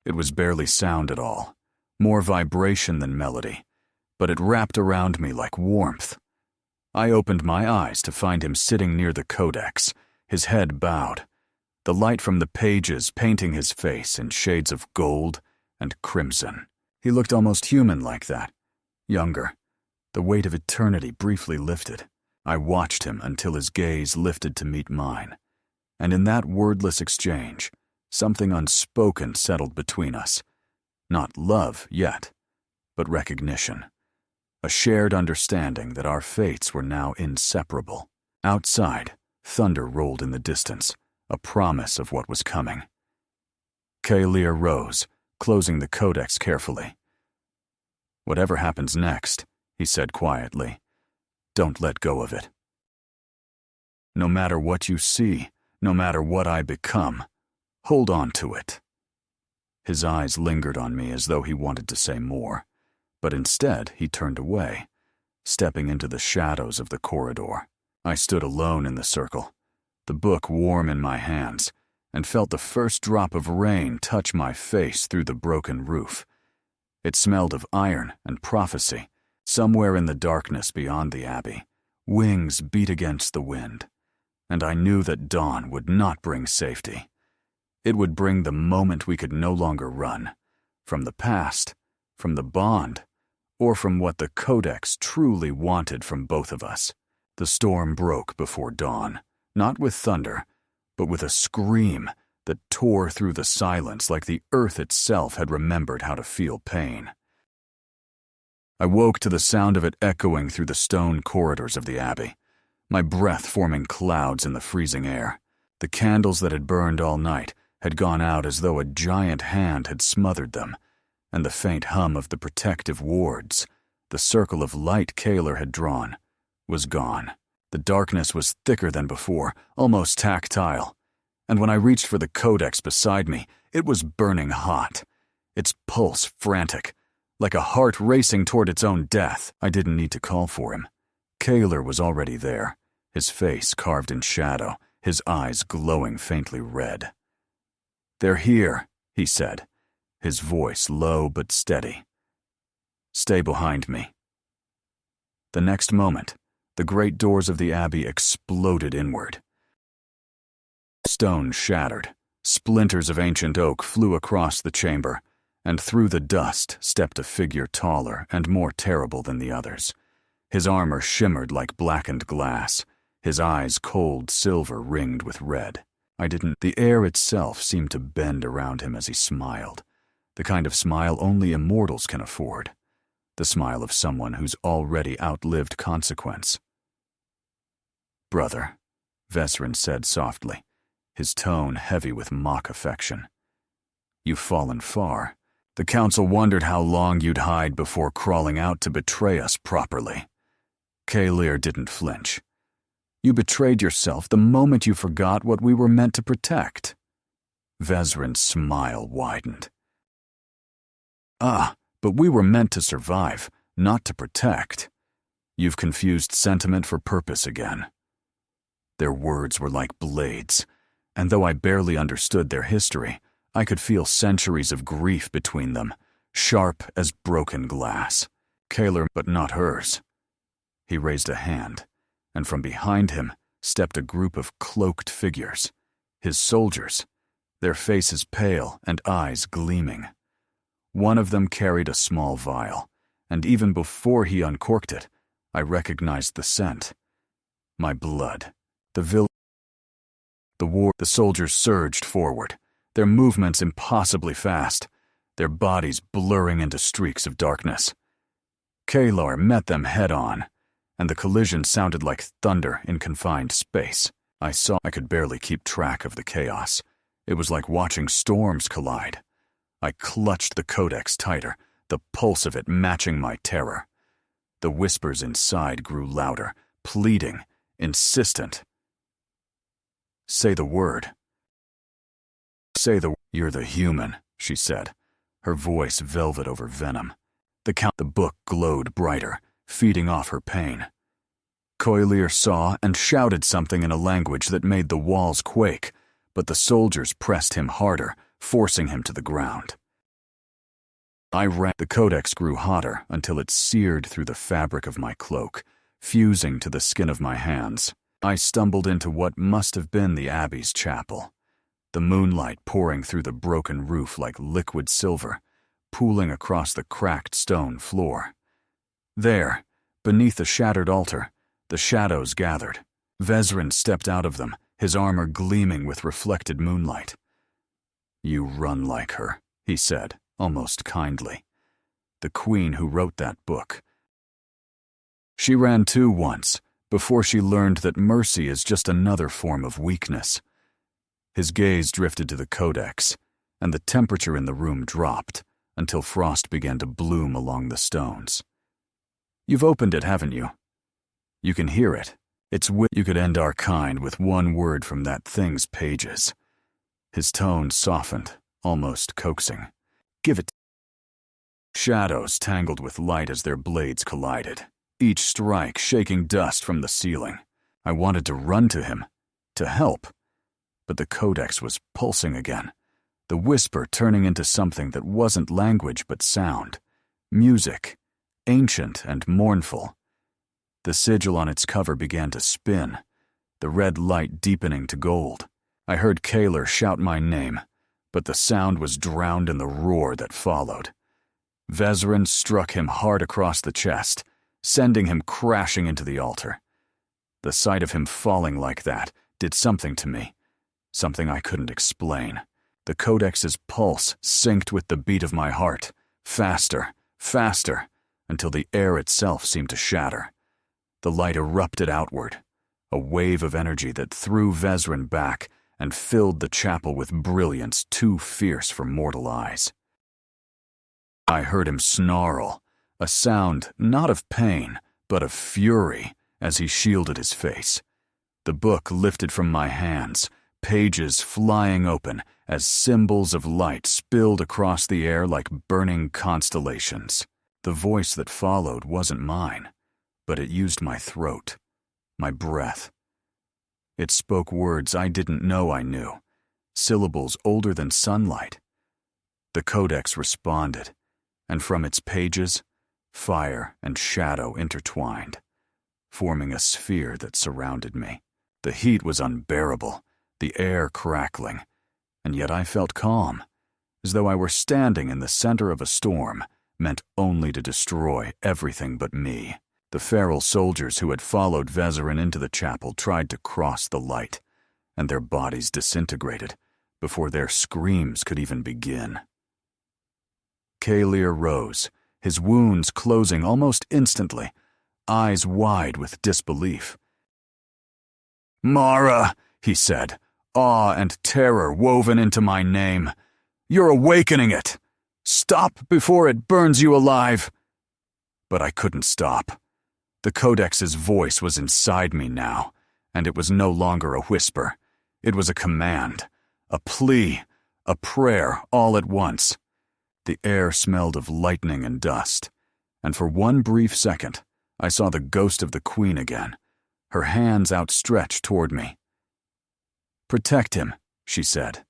It was barely sound at all, more vibration than melody, but it wrapped around me like warmth. I opened my eyes to find him sitting near the Codex, his head bowed, the light from the pages painting his face in shades of gold and crimson. He looked almost human like that, younger. The weight of eternity briefly lifted. I watched him until his gaze lifted to meet mine, and in that wordless exchange, something unspoken settled between us. Not love yet, but recognition. A shared understanding that our fates were now inseparable. Outside, thunder rolled in the distance, a promise of what was coming. Kalir rose, closing the Codex carefully. "Whatever happens next," he said quietly, "don't let go of it. No matter what you see, no matter what I become, hold on to it." His eyes lingered on me as though he wanted to say more, but instead he turned away, stepping into the shadows of the corridor. I stood alone in the circle, the book warm in my hands, and felt the first drop of rain touch my face through the broken roof. It smelled of iron and prophecy. Somewhere in the darkness beyond the abbey, wings beat against the wind, and I knew that dawn would not bring safety. It would bring the moment we could no longer run, from the past, from the bond, or from what the Codex truly wanted from both of us. The storm broke before dawn, not with thunder, but with a scream that tore through the silence like the earth itself had remembered how to feel pain. I woke to the sound of it echoing through the stone corridors of the abbey, my breath forming clouds in the freezing air. The candles that had burned all night had gone out as though a giant hand had smothered them, and the faint hum of the protective wards, the circle of light Kaler had drawn, was gone. The darkness was thicker than before, almost tactile, and when I reached for the Codex beside me, it was burning hot, its pulse frantic, like a heart racing toward its own death. I didn't need to call for him. Kaler was already there, his face carved in shadow, his eyes glowing faintly red. "They're here," he said, his voice low but steady. "Stay behind me." The next moment, the great doors of the abbey exploded inward. Stone shattered, splinters of ancient oak flew across the chamber, and through the dust stepped a figure taller and more terrible than the others. His armor shimmered like blackened glass, his eyes cold silver ringed with red. The air itself seemed to bend around him as he smiled, the kind of smile only immortals can afford, the smile of someone who's already outlived consequence. "Brother," Vesrin said softly, his tone heavy with mock affection. "You've fallen far. The Council wondered how long you'd hide before crawling out to betray us properly." Kalir didn't flinch. "You betrayed yourself the moment you forgot what we were meant to protect." Vesrin's smile widened. "Ah, but we were meant to survive, not to protect. You've confused sentiment for purpose again." Their words were like blades, and though I barely understood their history, I could feel centuries of grief between them, sharp as broken glass. Kalir, but not hers. He raised a hand, and from behind him stepped a group of cloaked figures, his soldiers, their faces pale and eyes gleaming. One of them carried a small vial, and even before he uncorked it, I recognized the scent. My blood. The soldiers surged forward, their movements impossibly fast, their bodies blurring into streaks of darkness. Kalar met them head-on, and the collision sounded like thunder in confined space. I could barely keep track of the chaos. It was like watching storms collide. I clutched the codex tighter, the pulse of it matching my terror. The whispers inside grew louder, pleading, insistent. "Say the word." "You're the human," she said, her voice velvet over venom. The book glowed brighter, feeding off her pain. Kalir saw and shouted something in a language that made the walls quake, but the soldiers pressed him harder, forcing him to the ground. The codex grew hotter until it seared through the fabric of my cloak, fusing to the skin of my hands. I stumbled into what must have been the Abbey's chapel, the moonlight pouring through the broken roof like liquid silver, pooling across the cracked stone floor. There, beneath the shattered altar, the shadows gathered. Vesrin stepped out of them, his armor gleaming with reflected moonlight. "You run like her," he said, almost kindly. "The queen who wrote that book. She ran too once, before she learned that mercy is just another form of weakness." His gaze drifted to the codex, and the temperature in the room dropped until frost began to bloom along the stones. "You've opened it, haven't you? You can hear it. You could end our kind with one word from that thing's pages." His tone softened, almost coaxing. "Give it." Shadows tangled with light as their blades collided, each strike shaking dust from the ceiling. I wanted to run to him, to help, but the codex was pulsing again, the whisper turning into something that wasn't language but sound, music, ancient and mournful. The sigil on its cover began to spin, the red light deepening to gold. I heard Kalir shout my name, but the sound was drowned in the roar that followed. Vesrin struck him hard across the chest, sending him crashing into the altar. The sight of him falling like that did something to me, something I couldn't explain. The codex's pulse synced with the beat of my heart, faster, faster, until the air itself seemed to shatter. The light erupted outward, a wave of energy that threw Vesrin back and filled the chapel with brilliance too fierce for mortal eyes. I heard him snarl, a sound not of pain, but of fury, as he shielded his face. The book lifted from my hands, pages flying open as symbols of light spilled across the air like burning constellations. The voice that followed wasn't mine, but it used my throat, my breath. It spoke words I didn't know I knew, syllables older than sunlight. The codex responded, and from its pages, fire and shadow intertwined, forming a sphere that surrounded me. The heat was unbearable, the air crackling, and yet I felt calm, as though I were standing in the center of a storm meant only to destroy everything but me. The feral soldiers who had followed Vesrin into the chapel tried to cross the light, and their bodies disintegrated before their screams could even begin. Kalir rose, his wounds closing almost instantly, eyes wide with disbelief. "Mara," he said, awe and terror woven into my name. "You're awakening it! Stop before it burns you alive!" But I couldn't stop. The Codex's voice was inside me now, and it was no longer a whisper. It was a command, a plea, a prayer all at once. The air smelled of lightning and dust, and for one brief second, I saw the ghost of the Queen again, her hands outstretched toward me. "Protect him," she said,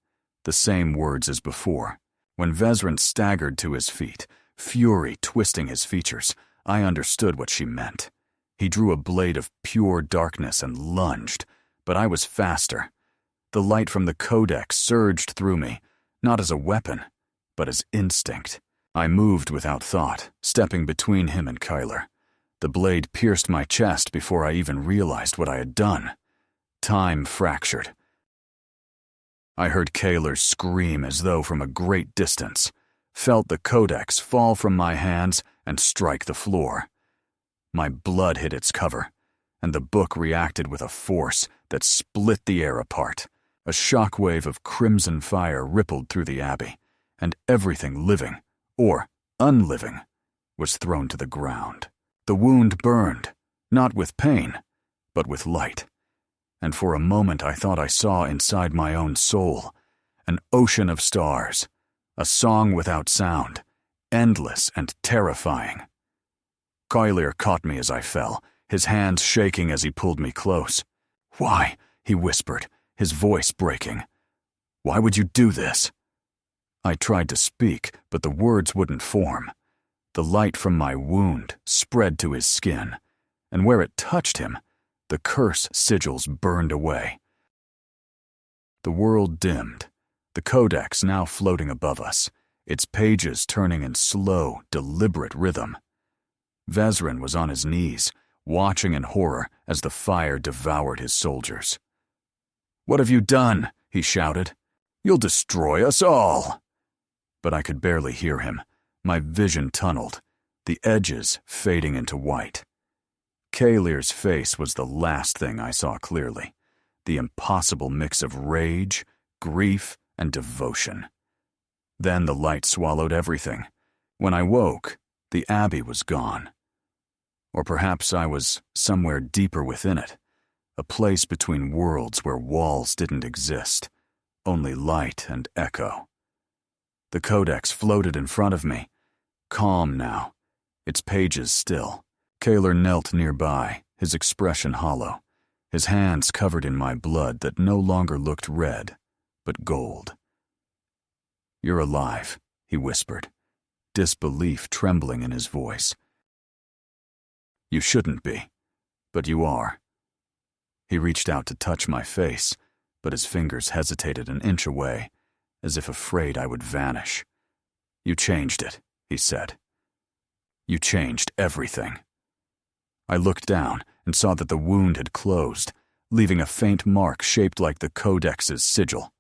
the same words as before. When Vezran staggered to his feet, fury twisting his features, I understood what she meant. He drew a blade of pure darkness and lunged, but I was faster. The light from the Codex surged through me, not as a weapon, but as instinct. I moved without thought, stepping between him and Kalir. The blade pierced my chest before I even realized what I had done. Time fractured. I heard Kalir scream as though from a great distance, felt the Codex fall from my hands and strike the floor. My blood hit its cover, and the book reacted with a force that split the air apart. A shockwave of crimson fire rippled through the abbey, and everything living, or unliving, was thrown to the ground. The wound burned, not with pain, but with light. And for a moment I thought I saw inside my own soul an ocean of stars, a song without sound, endless and terrifying. Kalir caught me as I fell, his hands shaking as he pulled me close. "Why?" he whispered, his voice breaking. "Why would you do this?" I tried to speak, but the words wouldn't form. The light from my wound spread to his skin, and where it touched him, the curse sigils burned away. The world dimmed, the Codex now floating above us, its pages turning in slow, deliberate rhythm. Vezran was on his knees, watching in horror as the fire devoured his soldiers. "What have you done?" he shouted. "You'll destroy us all!" But I could barely hear him, my vision tunneled, the edges fading into white. Kalir's face was the last thing I saw clearly, the impossible mix of rage, grief, and devotion. Then the light swallowed everything. When I woke, the abbey was gone. Or perhaps I was somewhere deeper within it, a place between worlds where walls didn't exist, only light and echo. The Codex floated in front of me, calm now, its pages still. Kalir knelt nearby, his expression hollow, his hands covered in my blood that no longer looked red, but gold. "You're alive," he whispered, disbelief trembling in his voice. "You shouldn't be, but you are." He reached out to touch my face, but his fingers hesitated an inch away, as if afraid I would vanish. "You changed it," he said. "You changed everything." I looked down and saw that the wound had closed, leaving a faint mark shaped like the Codex's sigil.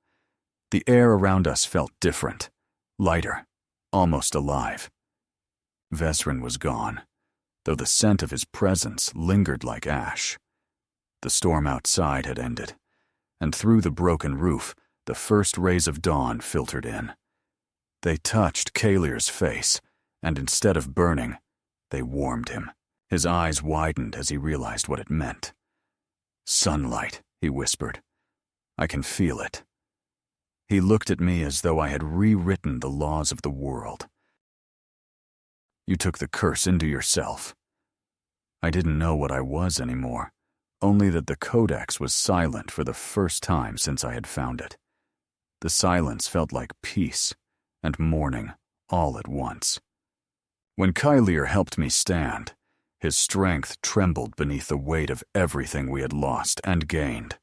The air around us felt different, lighter, almost alive. Vezran was gone, though the scent of his presence lingered like ash. The storm outside had ended, and through the broken roof, the first rays of dawn filtered in. They touched Kalir's face, and instead of burning, they warmed him. His eyes widened as he realized what it meant. "Sunlight," he whispered. "I can feel it." He looked at me as though I had rewritten the laws of the world. "You took the curse into yourself." I didn't know what I was anymore, only that the Codex was silent for the first time since I had found it. The silence felt like peace and mourning all at once. When Kalir helped me stand, his strength trembled beneath the weight of everything we had lost and gained.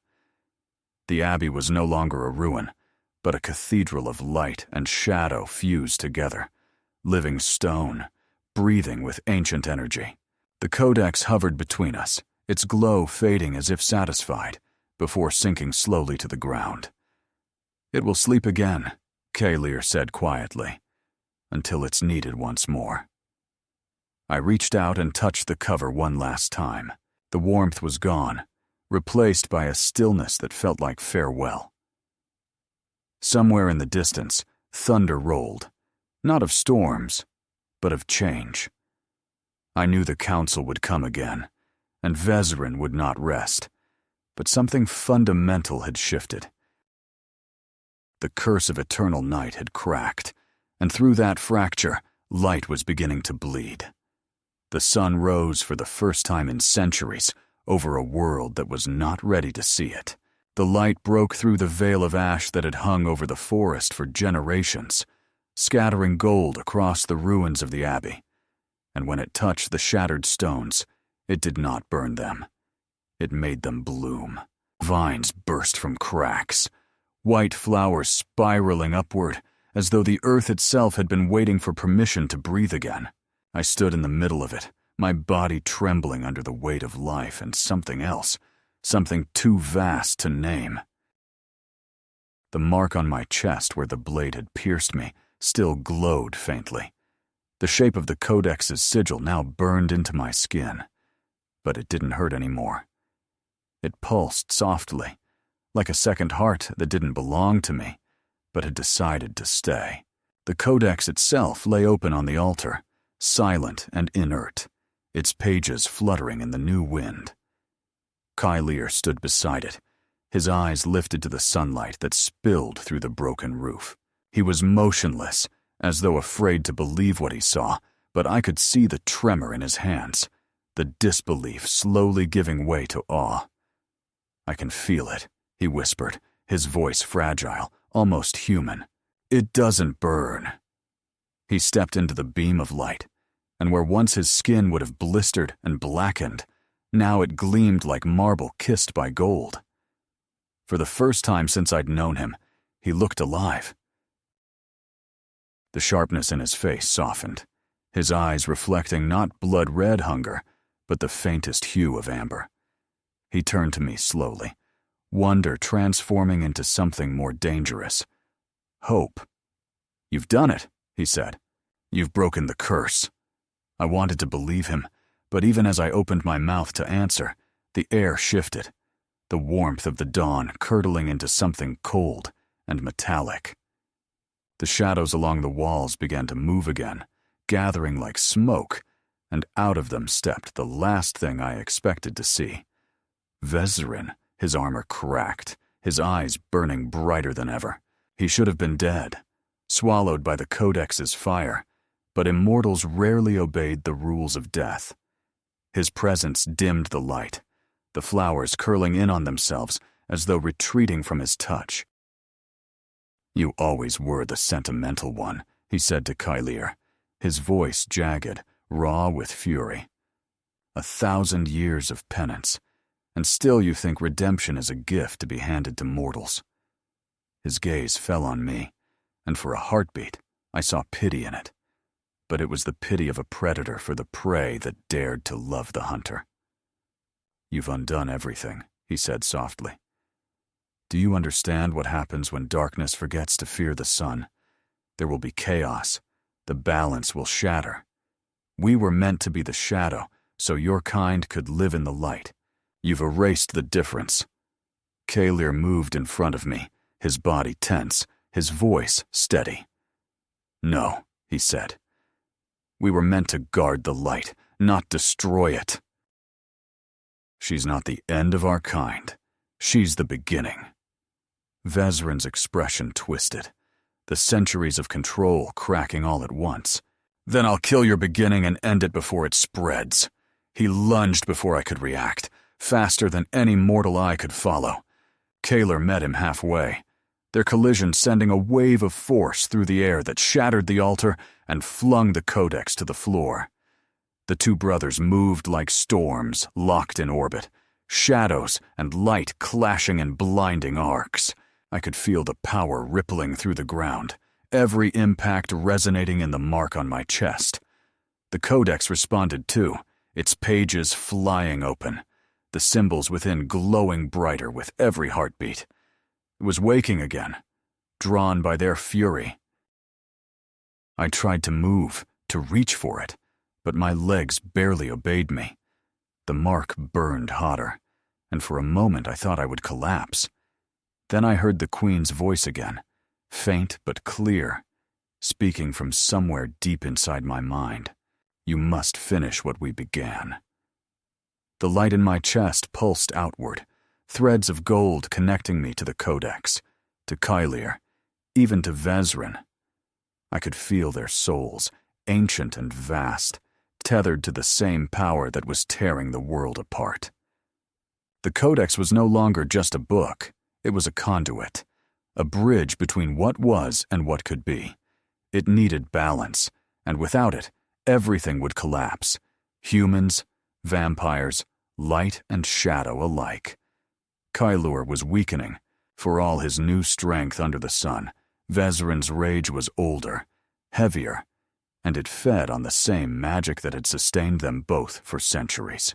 The abbey was no longer a ruin, but a cathedral of light and shadow fused together, living stone, breathing with ancient energy. The Codex hovered between us, its glow fading as if satisfied, before sinking slowly to the ground. "It will sleep again," Kalir said quietly, "until it's needed once more." I reached out and touched the cover one last time. The warmth was gone, replaced by a stillness that felt like farewell. Somewhere in the distance, thunder rolled, not of storms, but of change. I knew the council would come again, and Vezrin would not rest, but something fundamental had shifted. The curse of eternal night had cracked, and through that fracture, light was beginning to bleed. The sun rose for the first time in centuries over a world that was not ready to see it. The light broke through the veil of ash that had hung over the forest for generations, scattering gold across the ruins of the abbey. And when it touched the shattered stones, it did not burn them. It made them bloom. Vines burst from cracks, white flowers spiraling upward, as though the earth itself had been waiting for permission to breathe again. I stood in the middle of it, my body trembling under the weight of life and something else, something too vast to name. The mark on my chest where the blade had pierced me still glowed faintly. The shape of the Codex's sigil now burned into my skin, but it didn't hurt anymore. It pulsed softly, like a second heart that didn't belong to me, but had decided to stay. The Codex itself lay open on the altar, silent and inert, its pages fluttering in the new wind. Kalir stood beside it, his eyes lifted to the sunlight that spilled through the broken roof. He was motionless, as though afraid to believe what he saw, but I could see the tremor in his hands, the disbelief slowly giving way to awe. "I can feel it," he whispered, his voice fragile, almost human. "It doesn't burn." He stepped into the beam of light, and where once his skin would have blistered and blackened, now it gleamed like marble kissed by gold. For the first time since I'd known him, he looked alive. The sharpness in his face softened, his eyes reflecting not blood-red hunger, but the faintest hue of amber. He turned to me slowly, wonder transforming into something more dangerous. Hope. "You've done it," he said. "You've broken the curse." I wanted to believe him, but even as I opened my mouth to answer, the air shifted, the warmth of the dawn curdling into something cold and metallic. The shadows along the walls began to move again, gathering like smoke, and out of them stepped the last thing I expected to see. Vezrin, his armor cracked, his eyes burning brighter than ever. He should have been dead, swallowed by the Codex's fire, but immortals rarely obeyed the rules of death. His presence dimmed the light, the flowers curling in on themselves as though retreating from his touch. "You always were the sentimental one," he said to Kalir, his voice jagged, raw with fury. 1,000 years of penance, and still you think redemption is a gift to be handed to mortals. His gaze fell on me, and for a heartbeat, I saw pity in it. But it was the pity of a predator for the prey that dared to love the hunter. "You've undone everything," he said softly. "Do you understand what happens when darkness forgets to fear the sun? There will be chaos. The balance will shatter. We were meant to be the shadow, so your kind could live in the light. You've erased the difference." Kalir moved in front of me, his body tense, his voice steady. "No," he said. "We were meant to guard the light, not destroy it. She's not the end of our kind. She's the beginning." Vezrin's expression twisted, the centuries of control cracking all at once. "Then I'll kill your beginning and end it before it spreads." He lunged before I could react, faster than any mortal eye could follow. Kalir met him halfway, their collision sending a wave of force through the air that shattered the altar and flung the Codex to the floor. The two brothers moved like storms, locked in orbit, shadows and light clashing in blinding arcs. I could feel the power rippling through the ground, every impact resonating in the mark on my chest. The Codex responded too, its pages flying open. the symbols within glowing brighter with every heartbeat. It was waking again, drawn by their fury. I tried to move, to reach for it, but my legs barely obeyed me. The mark burned hotter, and for a moment I thought I would collapse. Then I heard the Queen's voice again, faint but clear, speaking from somewhere deep inside my mind. You must finish what we began. The light in my chest pulsed outward, threads of gold connecting me to the Codex, to Kylir, even to Vezrin. I could feel their souls, ancient and vast, tethered to the same power that was tearing the world apart. The Codex was no longer just a book, it was a conduit, a bridge between what was and what could be. It needed balance, and without it, everything would collapse. Humans, vampires, light and shadow alike. Kylir was weakening. For all his new strength under the sun, Vezrin's rage was older, heavier, and it fed on the same magic that had sustained them both for centuries.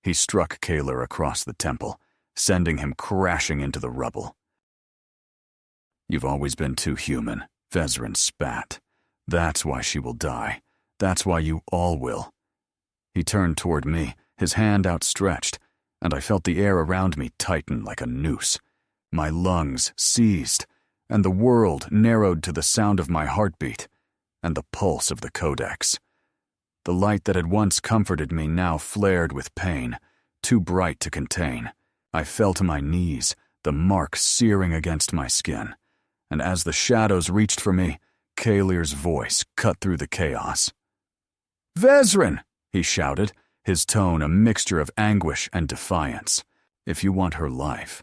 He struck Kylir across the temple, sending him crashing into the rubble. You've always been too human, Vezrin spat. That's why she will die. That's why you all will. He turned toward me, his hand outstretched, and I felt the air around me tighten like a noose. My lungs seized, and the world narrowed to the sound of my heartbeat and the pulse of the Codex. The light that had once comforted me now flared with pain, too bright to contain. I fell to my knees, the mark searing against my skin, and as the shadows reached for me, Kylir's voice cut through the chaos. "Vezrin!" he shouted, his tone a mixture of anguish and defiance. "If you want her life,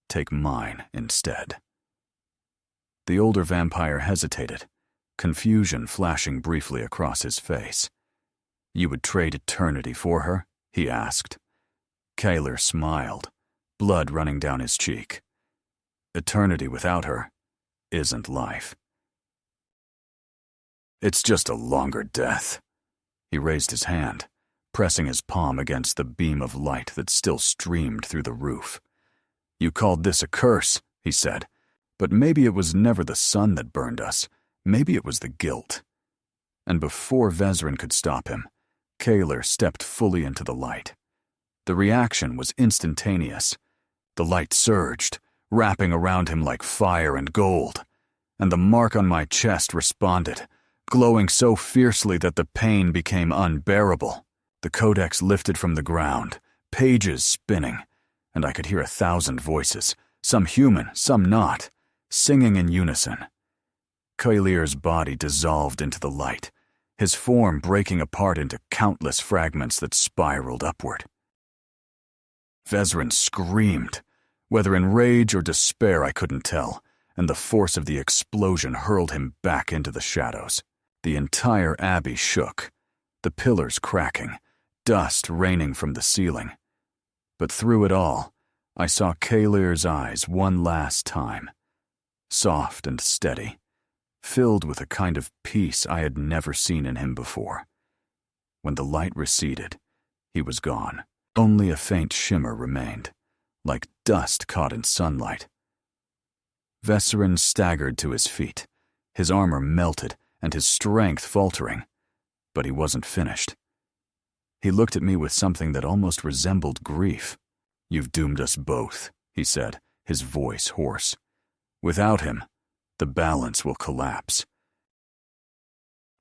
take mine instead." The older vampire hesitated, confusion flashing briefly across his face. "You would trade eternity for her?" he asked. Kylir smiled, blood running down his cheek. "Eternity without her isn't life. It's just a longer death." He raised his hand, pressing his palm against the beam of light that still streamed through the roof. "You called this a curse," he said, "but maybe it was never the sun that burned us. Maybe it was the guilt." And before Vezrin could stop him, Kylir stepped fully into the light. The reaction was instantaneous. The light surged, wrapping around him like fire and gold, and the mark on my chest responded, glowing so fiercely that the pain became unbearable. The Codex lifted from the ground, pages spinning, and I could hear 1,000 voices, some human, some not, singing in unison. Kylir's body dissolved into the light, his form breaking apart into countless fragments that spiraled upward. Vezrin screamed, whether in rage or despair I couldn't tell, and the force of the explosion hurled him back into the shadows. The entire abbey shook, the pillars cracking, dust raining from the ceiling. But through it all, I saw Kylir's eyes one last time, soft and steady, filled with a kind of peace I had never seen in him before. When the light receded, he was gone. Only a faint shimmer remained, like dust caught in sunlight. Vezrin staggered to his feet, his armor melted and his strength faltering, but he wasn't finished. He looked at me with something that almost resembled grief. "You've doomed us both," he said, his voice hoarse. "Without him, the balance will collapse.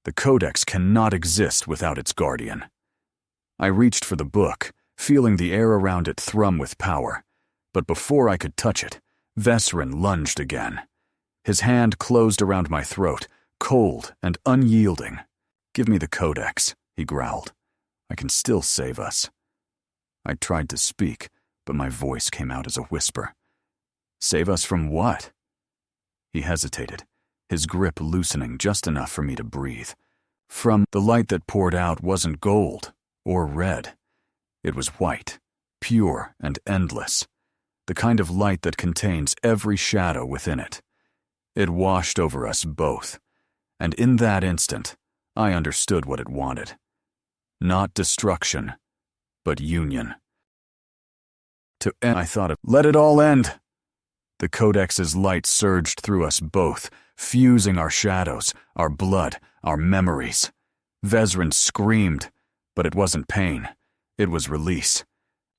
The Codex cannot exist without its guardian." I reached for the book, feeling the air around it thrum with power, but before I could touch it, Vezrin lunged again. His hand closed around my throat, cold and unyielding. "Give me the Codex," he growled. "I can still save us." I tried to speak, but my voice came out as a whisper. "Save us from what?" He hesitated, his grip loosening just enough for me to breathe. From the light that poured out wasn't gold or red. It was white, pure and endless, the kind of light that contains every shadow within it. It washed over us both, and in that instant, I understood what it wanted. Not destruction, but union. To end, I thought of, let it all end. The Codex's light surged through us both, fusing our shadows, our blood, our memories. Vezrin screamed, but it wasn't pain. It was release.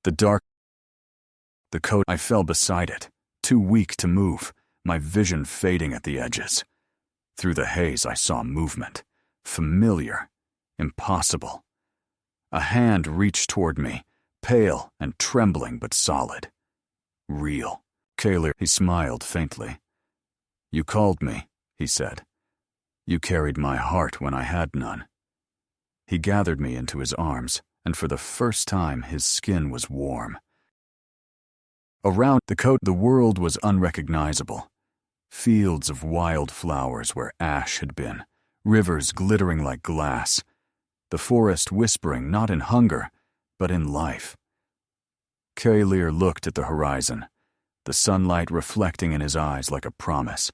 The code, I fell beside it, too weak to move, my vision fading at the edges. Through the haze I saw movement. Familiar. Impossible. A hand reached toward me, pale and trembling but solid. Real. Kalir, he smiled faintly. You called me, he said. You carried my heart when I had none. He gathered me into his arms, and for the first time his skin was warm. Around the world was unrecognizable. Fields of wild flowers where ash had been, rivers glittering like glass, the forest whispering not in hunger, but in life. Kalir looked at the horizon, the sunlight reflecting in his eyes like a promise.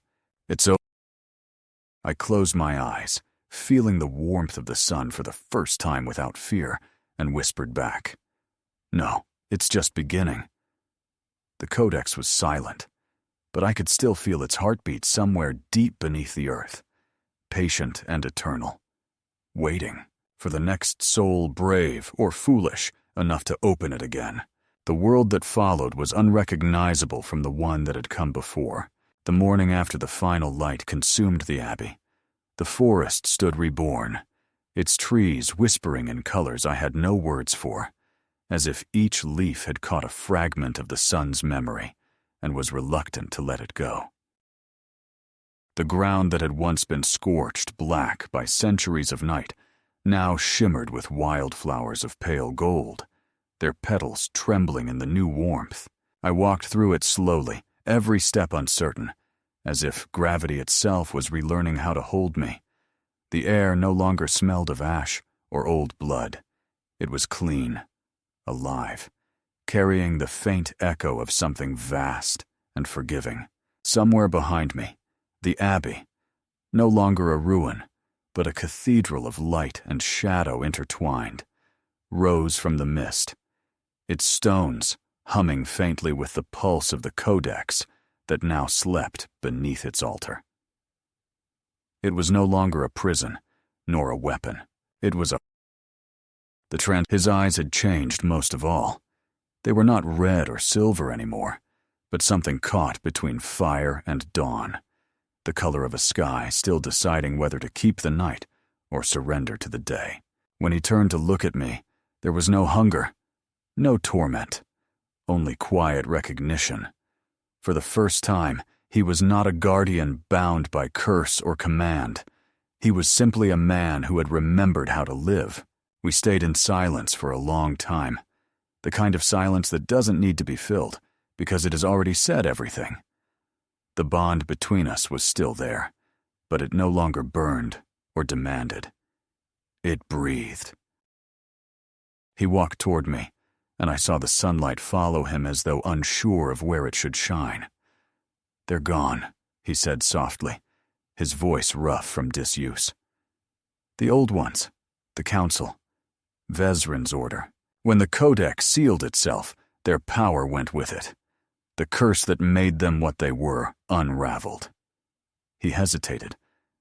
It's over. I closed my eyes, feeling the warmth of the sun for the first time without fear, and whispered back, No, it's just beginning. The Codex was silent, but I could still feel its heartbeat somewhere deep beneath the earth, patient and eternal, waiting for the next soul brave or foolish enough to open it again. The world that followed was unrecognizable from the one that had come before. The morning after the final light consumed the abbey, the forest stood reborn, its trees whispering in colors I had no words for, as if each leaf had caught a fragment of the sun's memory and was reluctant to let it go. The ground that had once been scorched black by centuries of night now shimmered with wildflowers of pale gold, their petals trembling in the new warmth. I walked through it slowly, every step uncertain, as if gravity itself was relearning how to hold me. The air no longer smelled of ash or old blood. It was clean, alive, carrying the faint echo of something vast and forgiving. Somewhere behind me, the abbey, no longer a ruin, but a cathedral of light and shadow intertwined, rose from the mist, its stones humming faintly with the pulse of the Codex that now slept beneath its altar. It was no longer a prison, nor a weapon. It was his eyes had changed most of all. They were not red or silver anymore, but something caught between fire and dawn, the color of a sky still deciding whether to keep the night or surrender to the day. When he turned to look at me, there was no hunger, no torment, only quiet recognition. For the first time, he was not a guardian bound by curse or command. He was simply a man who had remembered how to live. We stayed in silence for a long time, the kind of silence that doesn't need to be filled, because it has already said everything. The bond between us was still there, but it no longer burned or demanded. It breathed. He walked toward me, and I saw the sunlight follow him as though unsure of where it should shine. They're gone, he said softly, his voice rough from disuse. The old ones, the council, Vezrin's order. When the Codex sealed itself, their power went with it. The curse that made them what they were unraveled. He hesitated,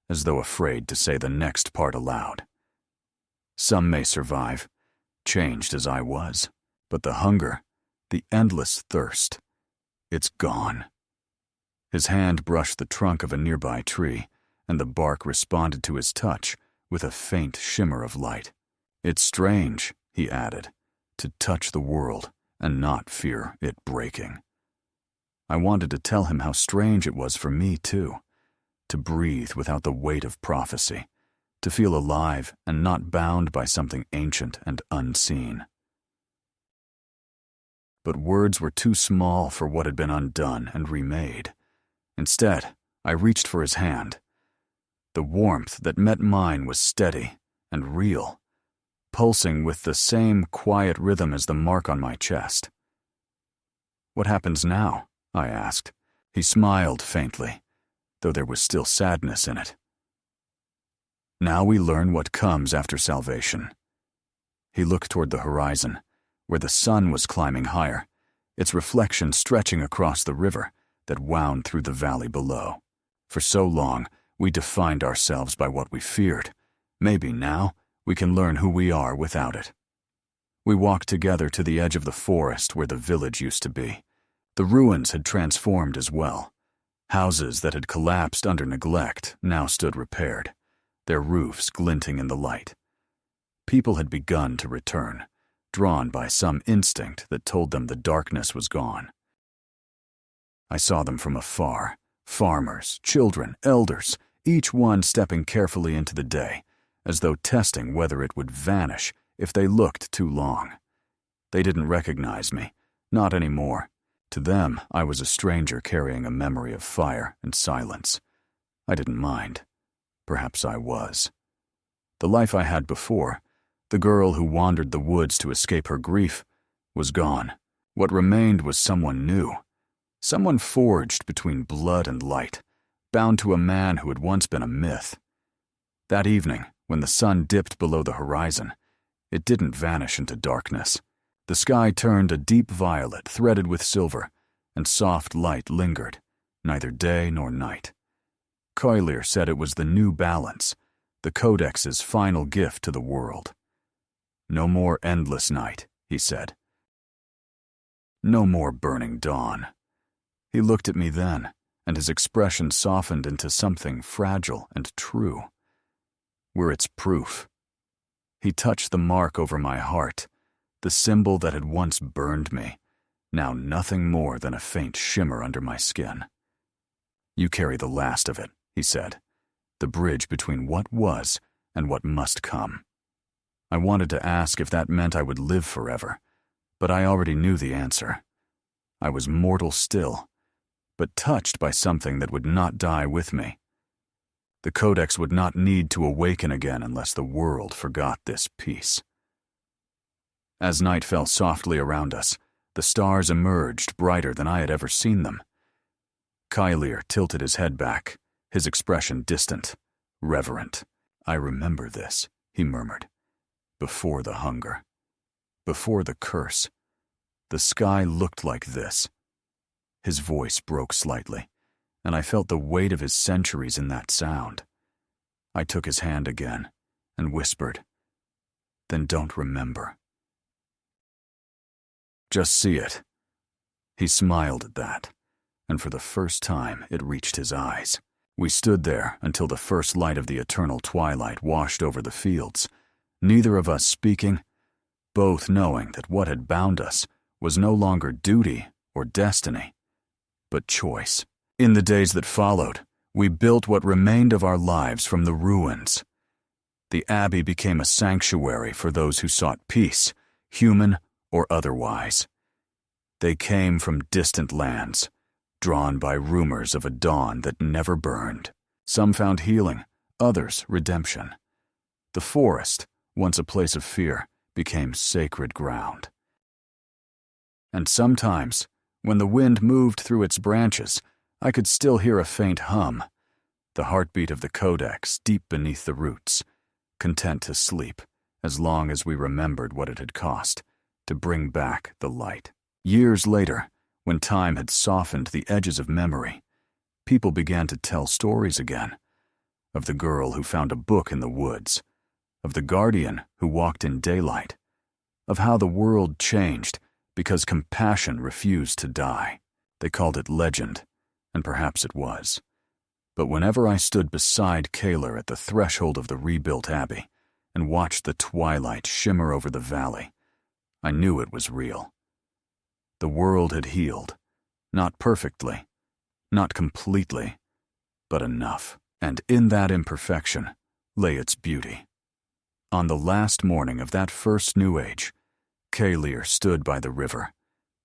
as though afraid to say the next part aloud. Some may survive, changed as I was, but the hunger, the endless thirst, it's gone. His hand brushed the trunk of a nearby tree, and the bark responded to his touch with a faint shimmer of light. It's strange, he added, to touch the world and not fear it breaking. I wanted to tell him how strange it was for me, too, to breathe without the weight of prophecy, to feel alive and not bound by something ancient and unseen. But words were too small for what had been undone and remade. Instead, I reached for his hand. The warmth that met mine was steady and real, pulsing with the same quiet rhythm as the mark on my chest. What happens now? I asked. He smiled faintly, though there was still sadness in it. Now we learn what comes after salvation. He looked toward the horizon, where the sun was climbing higher, its reflection stretching across the river that wound through the valley below. For so long, we defined ourselves by what we feared. Maybe now, we can learn who we are without it. We walked together to the edge of the forest where the village used to be. The ruins had transformed as well. Houses that had collapsed under neglect now stood repaired, their roofs glinting in the light. People had begun to return, drawn by some instinct that told them the darkness was gone. I saw them from afar, farmers, children, elders, each one stepping carefully into the day, as though testing whether it would vanish if they looked too long. They didn't recognize me, not anymore. To them, I was a stranger carrying a memory of fire and silence. I didn't mind. Perhaps I was. The life I had before, the girl who wandered the woods to escape her grief, was gone. What remained was someone new. Someone forged between blood and light, bound to a man who had once been a myth. That evening, when the sun dipped below the horizon, it didn't vanish into darkness. The sky turned a deep violet threaded with silver, and soft light lingered, neither day nor night. Coilier said it was the new balance, the Codex's final gift to the world. No more endless night, he said. No more burning dawn. He looked at me then, and his expression softened into something fragile and true. We're its proof. He touched the mark over my heart, the symbol that had once burned me, now nothing more than a faint shimmer under my skin. You carry the last of it, he said, the bridge between what was and what must come. I wanted to ask if that meant I would live forever, but I already knew the answer. I was mortal still, but touched by something that would not die with me. The Codex would not need to awaken again unless the world forgot this peace. As night fell softly around us, the stars emerged brighter than I had ever seen them. Coilier tilted his head back, his expression distant, reverent. I remember this, he murmured. Before the hunger. Before the curse. The sky looked like this. His voice broke slightly, and I felt the weight of his centuries in that sound. I took his hand again, and whispered, Then don't remember. Just see it. He smiled at that, and for the first time it reached his eyes. We stood there until the first light of the eternal twilight washed over the fields, neither of us speaking, both knowing that what had bound us was no longer duty or destiny, but choice. In the days that followed, we built what remained of our lives from the ruins. The Abbey became a sanctuary for those who sought peace, human or otherwise. They came from distant lands, drawn by rumors of a dawn that never burned. Some found healing, others redemption. The forest, once a place of fear, became sacred ground. And sometimes, when the wind moved through its branches, I could still hear a faint hum, the heartbeat of the Codex deep beneath the roots, content to sleep as long as we remembered what it had cost to bring back the light. Years later, when time had softened the edges of memory, people began to tell stories again, of the girl who found a book in the woods, of the guardian who walked in daylight, of how the world changed because compassion refused to die. They called it legend, and perhaps it was. But whenever I stood beside Coilier at the threshold of the rebuilt abbey and watched the twilight shimmer over the valley, I knew it was real. The world had healed, not perfectly, not completely, but enough. And in that imperfection lay its beauty. On the last morning of that first New Age, Coilier stood by the river,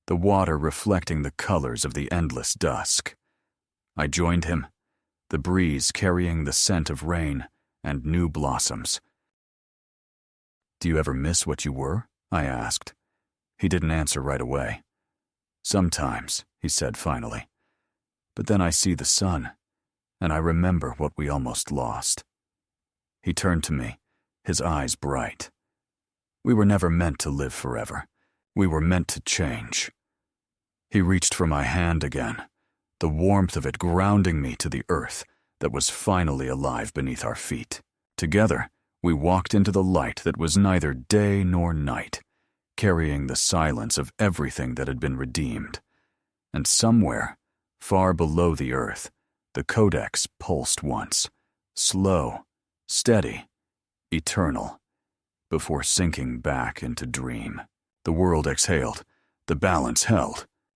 the water reflecting the colors of the endless dusk. I joined him, the breeze carrying the scent of rain and new blossoms. Do you ever miss what you were? I asked. He didn't answer right away. Sometimes, he said finally. But then I see the sun, and I remember what we almost lost. He turned to me, his eyes bright. We were never meant to live forever. We were meant to change. He reached for my hand again, the warmth of it grounding me to the earth that was finally alive beneath our feet. Together, we walked into the light that was neither day nor night, carrying the silence of everything that had been redeemed. And somewhere, far below the earth, the codex pulsed once, slow, steady, eternal, before sinking back into dream. The world exhaled, the balance held,